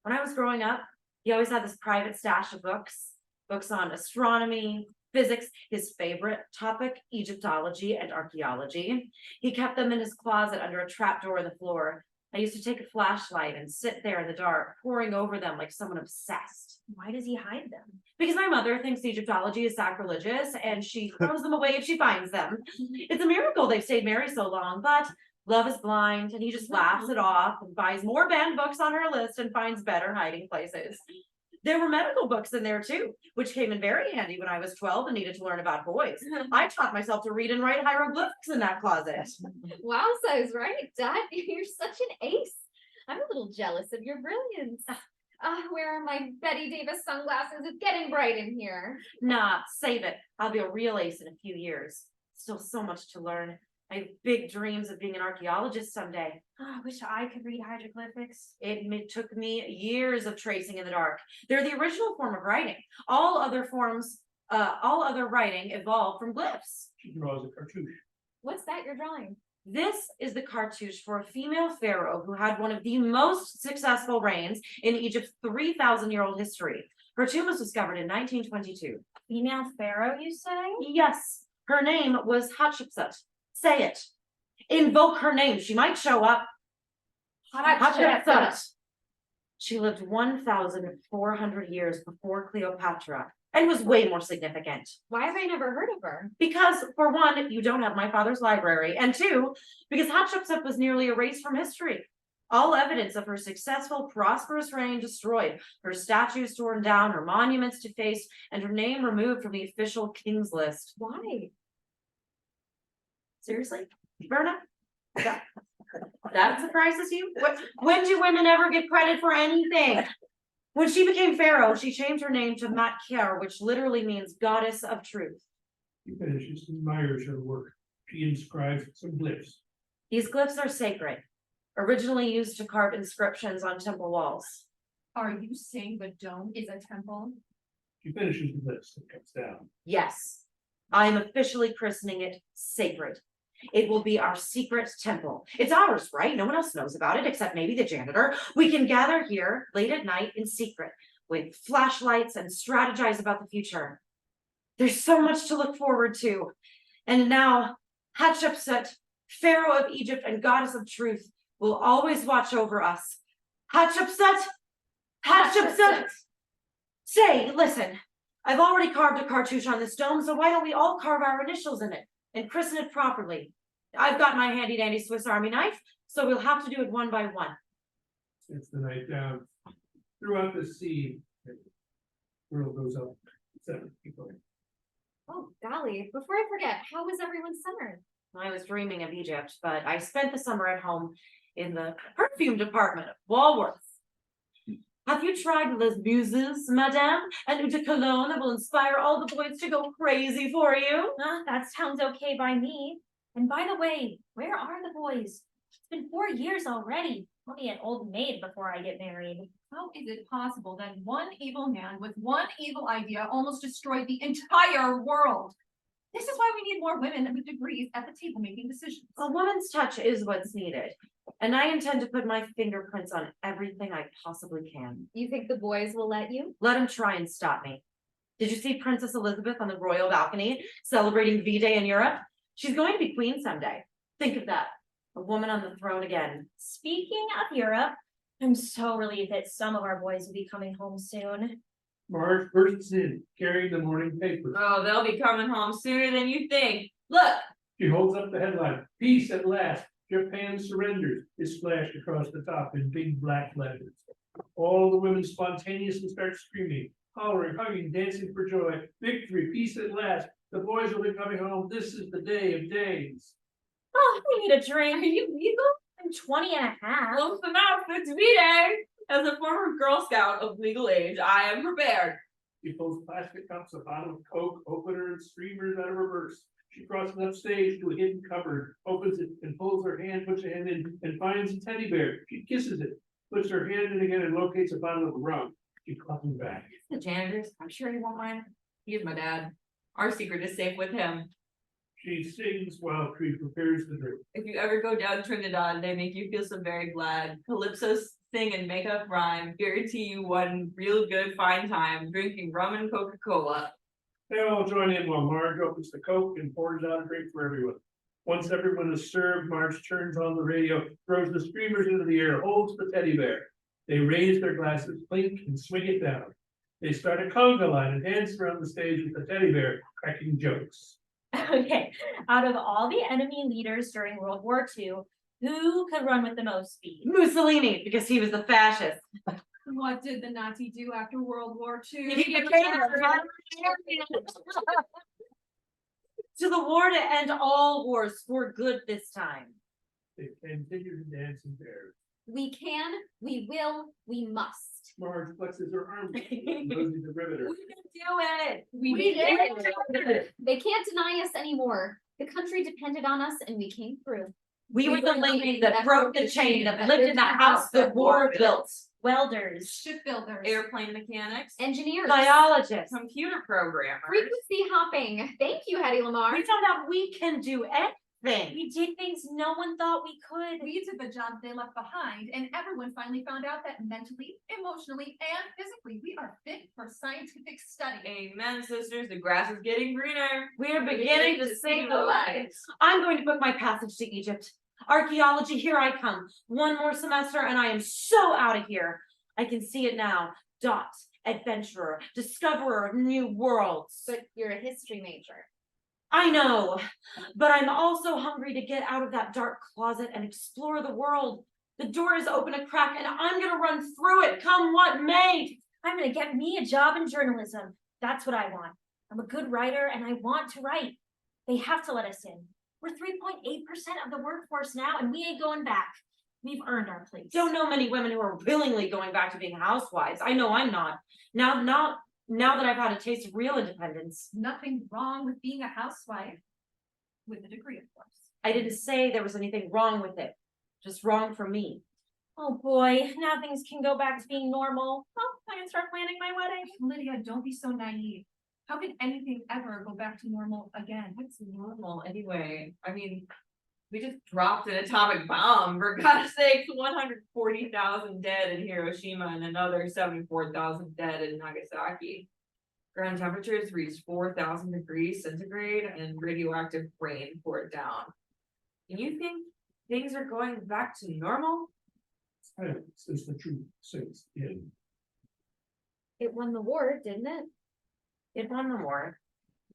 When I was growing up, he always had this private stash of books on astronomy, physics, his favorite topic, Egyptology and archaeology. He kept them in his closet under a trapdoor in the floor. I used to take a flashlight and sit there in the dark, poring over them like someone obsessed. Why does he hide them? Because my mother thinks Egyptology is sacrilegious and she throws them away if she finds them. It's a miracle they've stayed married so long, but love is blind and he just laughs it off and buys more banned books on her list and finds better hiding places. There were medical books in there too, which came in very handy when I was 12 and needed to learn about boys. I taught myself to read and write hieroglyphics in that closet. Wowza is right, Dot. You're such an ace. I'm a little jealous of your brilliance. Where are my Betty Davis sunglasses? It's getting bright in here. Nah, save it. I'll be a real ace in a few years. Still so much to learn. I have big dreams of being an archaeologist someday. Oh, I wish I could read hieroglyphics. It took me years of tracing in the dark. They're the original form of writing. All other writing evolved from glyphs. She draws a cartouche. What's that you're drawing? This is the cartouche for a female pharaoh who had one of the most successful reigns in Egypt's 3,000-year-old history. Her tomb was discovered in 1922. Female pharaoh, you say? Yes, her name was Hatshepsut. Say it. Invoke her name. She might show up. Hatshepsut. She lived 1,400 years before Cleopatra and was way more significant. Why have I never heard of her? Because, for one, you don't have my father's library, and two, because Hatshepsut was nearly erased from history. All evidence of her successful, prosperous reign destroyed, her statues torn down, her monuments defaced, and her name removed from the official king's list. Why? Seriously? Berna? That surprises you? When do women ever get credit for anything? When she became pharaoh, she changed her name to Matkher, which literally means goddess of truth. She finishes and admires her work. She inscribes some glyphs. These glyphs are sacred, originally used to carve inscriptions on temple walls. Are you saying the dome is a temple? She finishes the glyphs and comes down. Yes, I am officially christening it sacred. It will be our secret temple. It's ours, right? No one else knows about it except maybe the janitor. We can gather here late at night in secret with flashlights and strategize about the future. There's so much to look forward to. And now, Hatshepsut, Pharaoh of Egypt and goddess of truth, will always watch over us. Hatshepsut! Hatshepsut! Say, listen, I've already carved a cartouche on this dome, so why don't we all carve our initials in it and christen it properly? I've got my handy dandy Swiss Army knife, so we'll have to do it one by one. It's the night down. Throughout the scene, the girl goes up. 7 people. Oh, golly, before I forget, how was everyone's summer? I was dreaming of Egypt, but I spent the summer at home in the perfume department of Walworth. Have you tried Les Muses, madame? An eau de cologne that will inspire all the boys to go crazy for you? That sounds okay by me. And by the way, where are the boys? It's been 4 years already. I'll be an old maid before I get married. How is it possible that one evil man with one evil idea almost destroyed the entire world? This is why we need more women with degrees at the table making decisions. A woman's touch is what's needed, and I intend to put my fingerprints on everything I possibly can. You think the boys will let you? Let them try and stop me. Did you see Princess Elizabeth on the royal balcony celebrating V-Day in Europe? She's going to be queen someday. Think of that. A woman on the throne again. Speaking of Europe, I'm so relieved that some of our boys will be coming home soon. Marge bursts in, carrying the morning paper. Oh, they'll be coming home sooner than you think. Look, She holds up the headline, "Peace at last, Japan surrenders," is splashed across the top in big black letters. All the women spontaneously start screaming, hollering, hugging, dancing for joy. Victory, peace at last. The boys will be coming home. This is the day of days. Oh, I need a drink. Are you legal? I'm 20 and a half. close enough, it's V-Day. As a former Girl Scout of legal age, I am prepared. She pulls plastic cups, a bottle of Coke, opener, and streamers out of her purse. She crosses upstage to a hidden cupboard, opens it, and pulls her hand, puts her hand in, and finds a teddy bear. She kisses it, puts her hand in again, and locates a bottle of rum. She clucks back. The janitors, I'm sure he won't mind. He is my dad. Our secret is safe with him. She sings while she prepares the drink. If you ever go down Trinidad, they make you feel so very glad. Calypsos sing and make up rhyme. Guarantee you one real good fine time drinking rum and Coca-Cola. They all join in while Marge opens the Coke and pours out a drink for everyone. Once everyone is served, Marge turns on the radio, throws the streamers into the air, holds the teddy bear. They raise their glasses, clink, and swing it down. They start a conga line and dance around the stage with the teddy bear, cracking jokes. Okay, out of all the enemy leaders during World War II, who could run with the most speed? Mussolini, because he was the fascist. What did the Nazi do after World War II? To the war to end all wars for good this time. They continue to dance in pairs. We can, we will, we must. Marge flexes her arms, Rosie the Riveter. We can do it. We did. They can't deny us anymore. The country depended on us and we came through. We were the link that broke the chain that lived in the house that war built. Welders. Shipbuilders. Airplane mechanics, Engineers. Biologists. computer programmers. Frequency hopping. Thank you, Hattie Lamar. We found out we can do anything. We did things no one thought we could. We did the jobs they left behind, and everyone finally found out that mentally, emotionally, and physically, we are fit for scientific study. Amen, sisters. The grass is getting greener. We're beginning to save the lives. I'm going to book my passage to Egypt. Archaeology, here I come. One more semester and I am so out of here. I can see it now. Dot, adventurer, discoverer of new worlds. But you're a history major. I know, but I'm also hungry to get out of that dark closet and explore the world. The door is open a crack and I'm gonna run through it, come what may. I'm gonna get me a job in journalism. That's what I want. I'm a good writer and I want to write. They have to let us in. We're 3.8% of the workforce now and we ain't going back. We've earned our place. Don't know many women who are willingly going back to being housewives. I know I'm not. Now that I've had a taste of real independence. Nothing wrong with being a housewife. With a degree, of course. I didn't say there was anything wrong with it. Just wrong for me. Oh boy, now things can go back to being normal. Oh, I can start planning my wedding. Lydia, don't be so naive. How can anything ever go back to normal again? What's normal anyway? I mean, we just dropped an atomic bomb, for God's sakes, 140,000 dead in Hiroshima and another 74,000 dead in Nagasaki. Ground temperatures reached 4,000 degrees centigrade and radioactive rain poured down. Do you think things are going back to normal? Silence is the truth, sinks in. It won the war, didn't it? It won the war,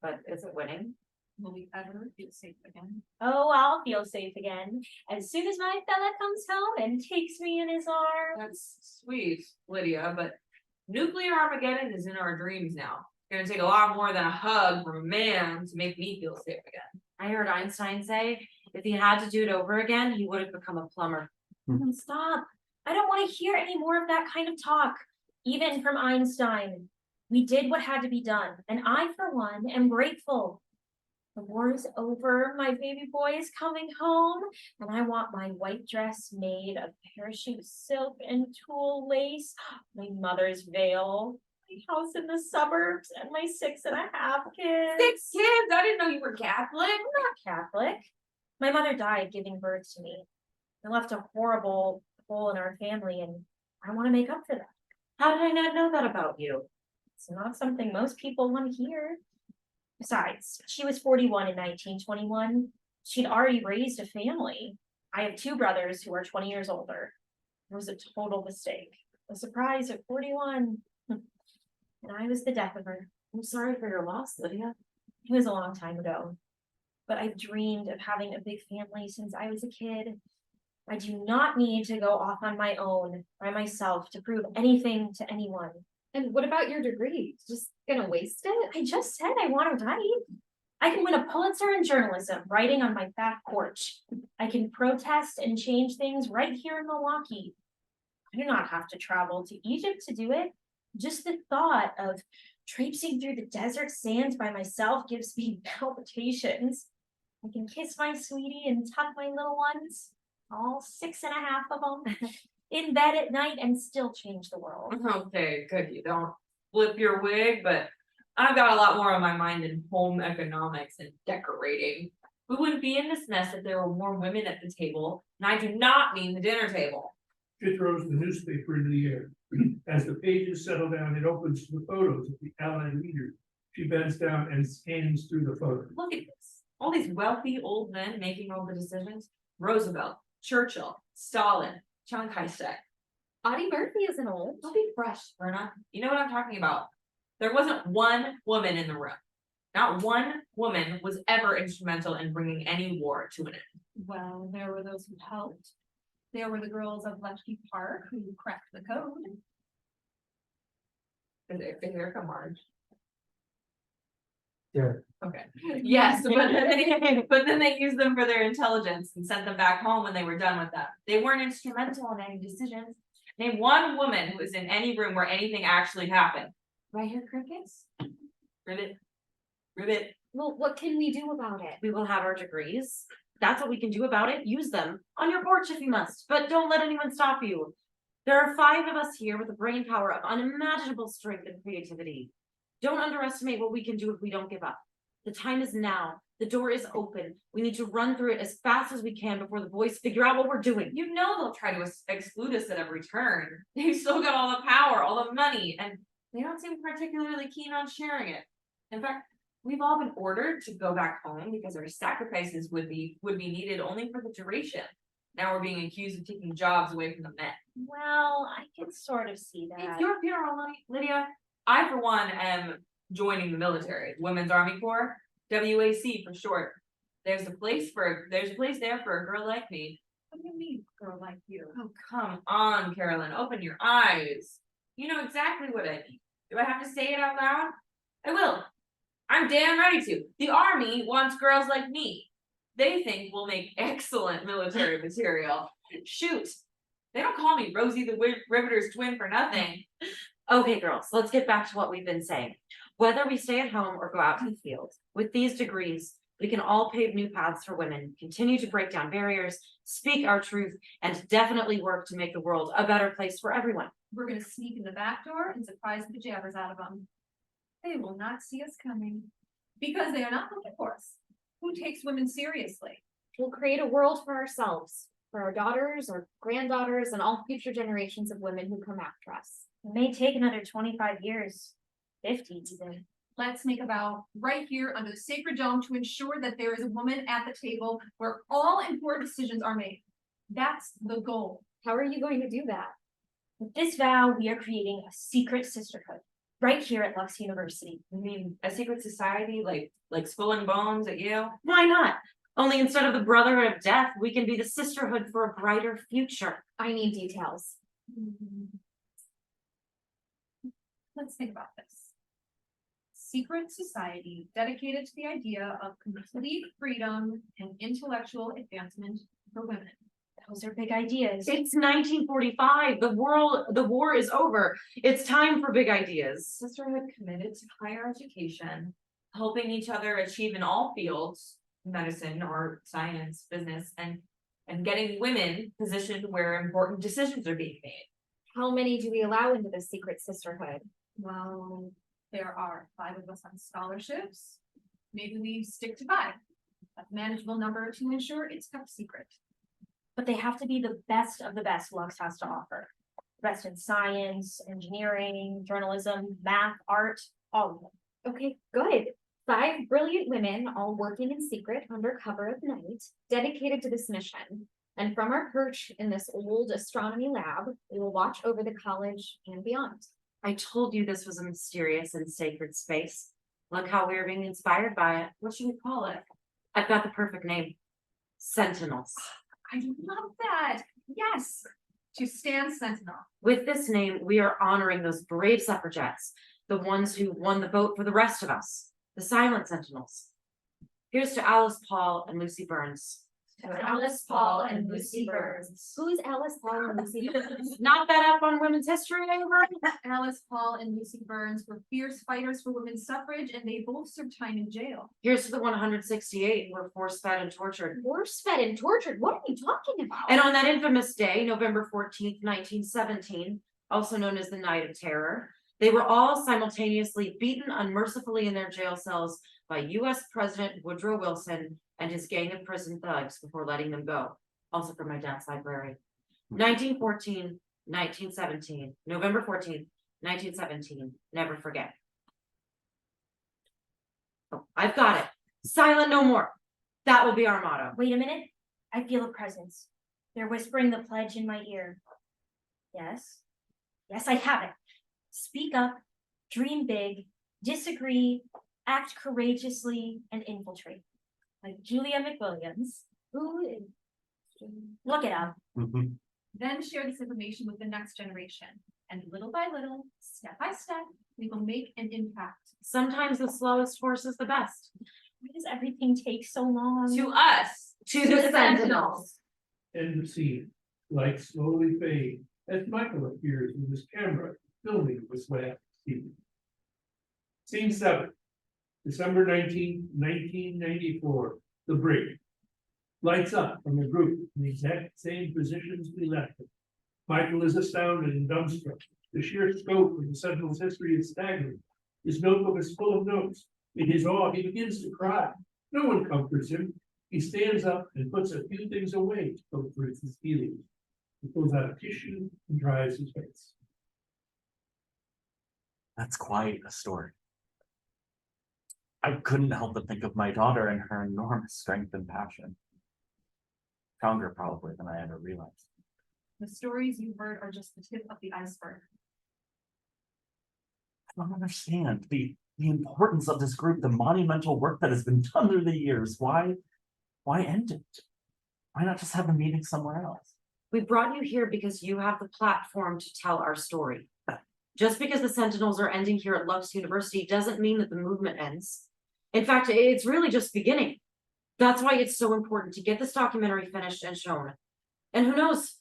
but is it winning? Will we ever feel safe again? Oh, I'll feel safe again. As soon as my fella comes home and takes me in his arms. That's sweet, Lydia, but nuclear Armageddon is in our dreams now. It's gonna take a lot more than a hug from a man to make me feel safe again. I heard Einstein say if he had to do it over again, he would have become a plumber. Stop. I don't want to hear any more of that kind of talk. Even from Einstein. We did what had to be done, and I, for one, am grateful. The war is over, my baby boy is coming home, and I want my white dress made of parachute silk and tulle lace, my mother's veil, my house in the suburbs, and my 6.5 kids. 6 kids? I didn't know you were Catholic. I'm not Catholic. My mother died giving birth to me. It left a horrible hole in our family, and I want to make up for that. How did I not know that about you? It's not something most people want to hear. Besides, she was 41 in 1921. She'd already raised a family. I have two brothers who are 20 years older. It was a total mistake. A surprise at 41. And I was the death of her. I'm sorry for your loss, Lydia. It was a long time ago. But I've dreamed of having a big family since I was a kid. I do not need to go off on my own by myself to prove anything to anyone. And what about your degree? Just gonna waste it? I just said I want to write. I can win a Pulitzer in journalism writing on my back porch. I can protest and change things right here in Milwaukee. I do not have to travel to Egypt to do it. Just the thought of traipsing through the desert sands by myself gives me palpitations. I can kiss my sweetie and tuck my little ones, all 6.5 of them, in bed at night and still change the world. Okay, good, you don't flip your wig, but I've got a lot more on my mind than home economics and decorating. We wouldn't be in this mess if there were more women at the table, and I do not mean the dinner table. She throws the newspaper into the air. As the pages settle down, it opens to the photos of the Allied leaders. She bends down and scans through the photos. Look at this. All these wealthy old men making all the decisions. Roosevelt, Churchill, Stalin, Chiang Kai-shek. Audie Murphy isn't old. Don't be fresh, Verna. You know what I'm talking about. There wasn't one woman in the room. Not one woman was ever instrumental in bringing any war to an end. Well, there were those who helped. There were the girls of Bletchley Park who cracked the code. Here come Marge. Yeah. Okay. Yes, but then they used them for their intelligence and sent them back home when they were done with them. They weren't instrumental in any decisions. Name one woman who was in any room where anything actually happened. Right here, crickets? Ribbit. Ribbit. Well, what can we do about it? We will have our degrees. That's what we can do about it. Use them on your porch if you must, but don't let anyone stop you. There are 5 of us here with the brain power of unimaginable strength and creativity. Don't underestimate what we can do if we don't give up. The time is now. The door is open. We need to run through it as fast as we can before the boys figure out what we're doing. You know they'll try to exclude us at every turn. They've still got all the power, all the money, and they don't seem particularly keen on sharing it. In fact, we've all been ordered to go back home because our sacrifices would be needed only for the duration. Now we're being accused of taking jobs away from the men. Well, I can sort of see that. It's your funeral, Lydia. I, for one, am joining the military, Women's Army Corps, WAC for short. There's a place there for a girl like me. What do you mean, girl like you? Oh, come on, Carolyn, open your eyes. You know exactly what I mean. Do I have to say it out loud? I will. I'm damn ready to. The Army wants girls like me. They think we'll make excellent military material. Shoot, they don't call me Rosie the Riveter's twin for nothing. Okay, girls, let's get back to what we've been saying. Whether we stay at home or go out to the field, with these degrees, we can all pave new paths for women, continue to break down barriers, speak our truth, and definitely work to make the world a better place for everyone. We're gonna sneak in the back door and surprise the jabbers out of them. They will not see us coming because they are not looking for us. Who takes women seriously? We'll create a world for ourselves, for our daughters or granddaughters and all future generations of women who come after us. It may take another 25 years, 50 even. Let's make a vow right here under the sacred dome to ensure that there is a woman at the table where all important decisions are made. That's the goal. How are you going to do that? With this vow, we are creating a secret sisterhood right here at Lux University. I mean, a secret society like Skull and Bones at Yale? Why not? Only instead of the brotherhood of death, we can be the sisterhood for a brighter future. I need details. Let's think about this. Secret society dedicated to the idea of complete freedom and intellectual advancement for women. Those are big ideas. It's 1945. The war is over. It's time for big ideas. Sisterhood committed to higher education, helping each other achieve in all fields, medicine, art, science, business, and getting women positioned where important decisions are being made. How many do we allow into this secret sisterhood? Well, there are 5 of us on scholarships. Maybe we stick to 5. A manageable number to ensure it's kept secret. But they have to be the best of the best Lux has to offer. best in science, engineering, journalism, math, art, all of them. Okay, good. 5 brilliant women, all working in secret under cover of night, dedicated to this mission. And from our perch in this old astronomy lab, we will watch over the college and beyond. I told you this was a mysterious and sacred space. Look how we're being inspired by it. What should we call it? I've got the perfect name. Sentinels. I love that. Yes, to stand sentinel. With this name, we are honoring those brave suffragettes, the ones who won the vote for the rest of us, the silent sentinels. Here's to Alice Paul and Lucy Burns. Alice Paul and Lucy Burns. Who's Alice Paul and Lucy Burns? Not that up on women's history, Amber? Alice Paul and Lucy Burns were fierce fighters for women's suffrage, and they both served time in jail. Here's to the 168 who were force-fed and tortured. Force-fed and tortured? What are you talking about? And on that infamous day, November 14th, 1917, also known as the Night of Terror, they were all simultaneously beaten unmercifully in their jail cells by US President Woodrow Wilson and his gang of prison thugs before letting them go. Also from my dad's library. 1914, 1917, November 14th, 1917, never forget. Oh, I've got it. Silent no more. That will be our motto. Wait a minute, I feel a presence. They're whispering the pledge in my ear. Yes, yes, I have it. Speak up, dream big, disagree, act courageously, and infiltrate. Like Julia McWilliams. Who is? Look it up. Mhm. Then share this information with the next generation. And little by little, step by step, we will make an impact. Sometimes the slowest horse is the best. Why does everything take so long? To us. To the Sentinels. End of scene. Lights slowly fade as Michael appears with his camera filming this last scene. Scene 7. December 19, 1994. The break. Lights up from the group in the exact same positions we left them. Michael is astounded and dumbstruck. The sheer scope of the Sentinel's history is staggering. His notebook is full of notes. In his awe, he begins to cry. No one comforts him. He stands up and puts a few things away to comfort his feelings. He pulls out a tissue and dries his face. That's quite a story. I couldn't help but think of my daughter and her enormous strength and passion. Stronger probably than I ever realized. The stories you heard are just the tip of the iceberg. I don't understand the importance of this group, the monumental work that has been done through the years. Why end it? Why not just have a meeting somewhere else? We brought you here because you have the platform to tell our story. Just because the Sentinels are ending here at Lux University doesn't mean that the movement ends. In fact, it's really just beginning. That's why it's so important to get this documentary finished and shown. And who knows?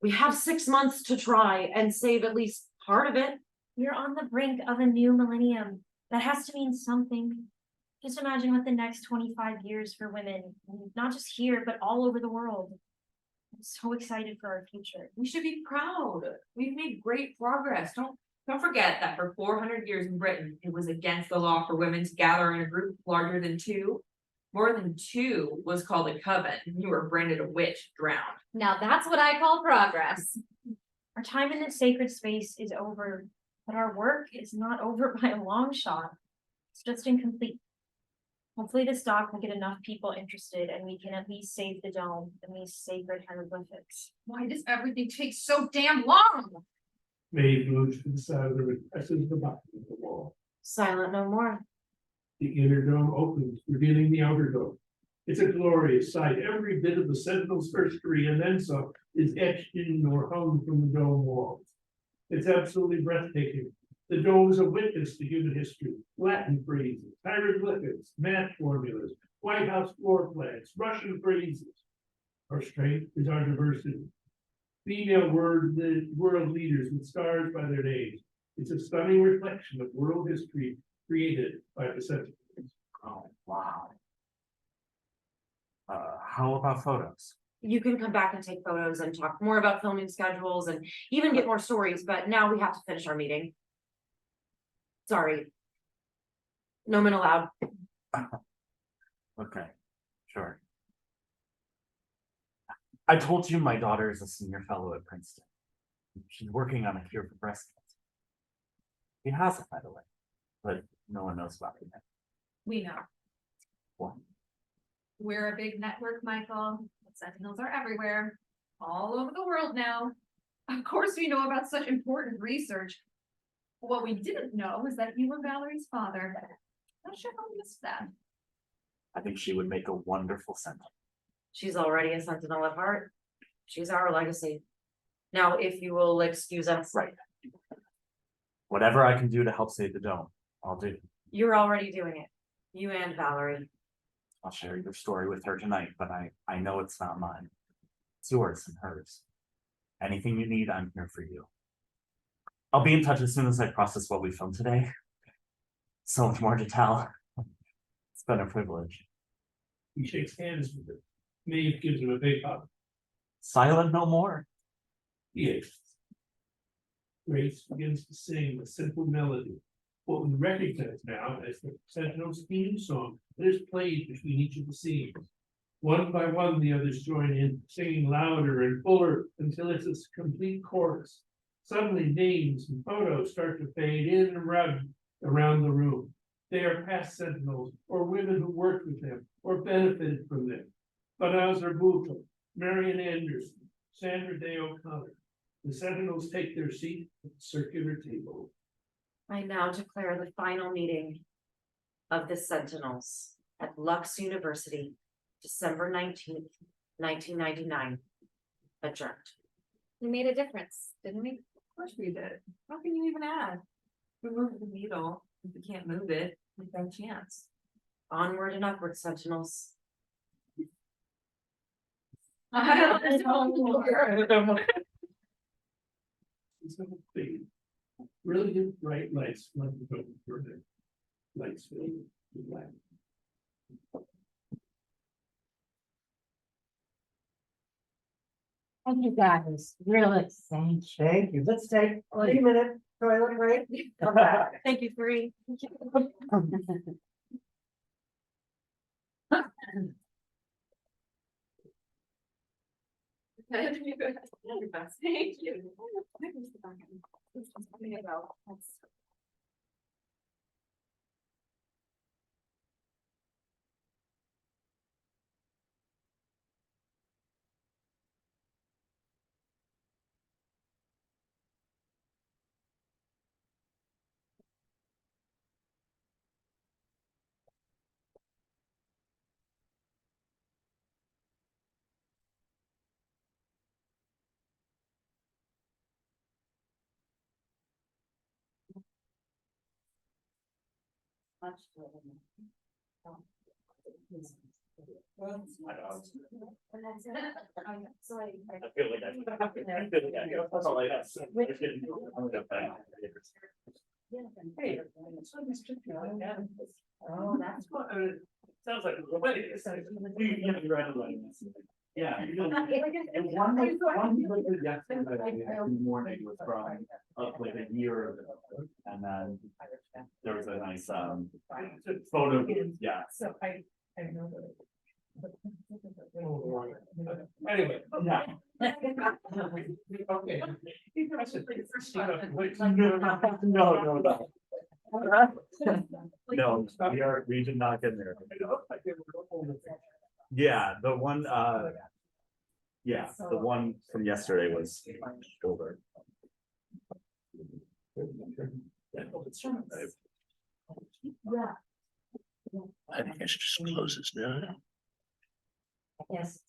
We have 6 months to try and save at least part of it. We're on the brink of a new millennium. That has to mean something. Just imagine what the next 25 years for women, not just here, but all over the world. I'm so excited for our future. We should be proud. We've made great progress. Don't forget that for 400 years in Britain, it was against the law for women to gather in a group larger than 2. More than 2 was called a coven. You were branded a witch, drowned. Now that's what I call progress. Our time in this sacred space is over, but our work is not over by a long shot. It's just incomplete. Hopefully this doc will get enough people interested and we can at least save the dome and these sacred hieroglyphics. Why does everything take so damn long? Maeve moves to the side of the room, presses the button of the wall. Silent no more. The inner dome opens, revealing the outer dome. It's a glorious sight. Every bit of the Sentinel's history and then some is etched in or hung from the dome walls. It's absolutely breathtaking. The dome is a witness to human history. Latin phrases, hieroglyphics, math formulas, White House floor plans, Russian phrases. Our strength is our diversity. Female world leaders with stars by their names. It's a stunning reflection of world history created by the Sentinels. Oh, wow. How about photos? You can come back and take photos and talk more about filming schedules and even get more stories, but now we have to finish our meeting. Sorry. No men allowed. Okay, sure. I told you my daughter is a senior fellow at Princeton. She's working on a cure for breast cancer. He has it, by the way, but no one knows about it yet. We know. Well, We're a big network, Michael. Sentinels are everywhere, all over the world now. Of course, we know about such important research. What we didn't know is that you were Valerie's father. Not sure how we missed that. I think she would make a wonderful Sentinel. She's already a Sentinel at heart. She's our legacy. Now, if you will excuse us. Right. Whatever I can do to help save the dome, I'll do. You're already doing it. You and Valerie. I'll share your story with her tonight, but I know it's not mine. It's yours and hers. Anything you need, I'm here for you. I'll be in touch as soon as I process what we filmed today. So much more to tell. It's been a privilege. He shakes hands with her. Maeve gives him a big hug. Silent no more. Yes. Grace begins to sing a simple melody, what we recognize now as the Sentinel's theme song that is played between each of the scenes. One by one, the others join in, singing louder and fuller until it's a complete chorus. Suddenly, names and photos start to fade in and around the room. They are past Sentinels, or women who worked with them, or benefited from them. Banazar Bhutto, Marian Anderson, Sandra Day O'Connor. The Sentinels take their seat at the circular table. I now declare the final meeting of the Sentinels at Lux University, December 19th, 1999, adjourned. We made a difference, didn't we? Of course we did. How can you even add? We moved the needle. If we can't move it, we've got a chance. Onward and upward, Sentinels. I don't know. It's a big, brilliant bright lights flood the building further. Lights fade to black. Thank you guys, really, thank you. Thank you. Let's take a 3-minute toilet break. Come back. Thank you, Free. Thank you. Hey, oh, that's what, sounds like a wedding. Yeah. And one yesterday morning was from up like a year ago, and then there was a nice photo, yeah. So I know that. Anyway. Yeah. Okay. No, we did not get there. Yeah, the one, yeah, the one from yesterday was over. I think I should just close this now. Yes.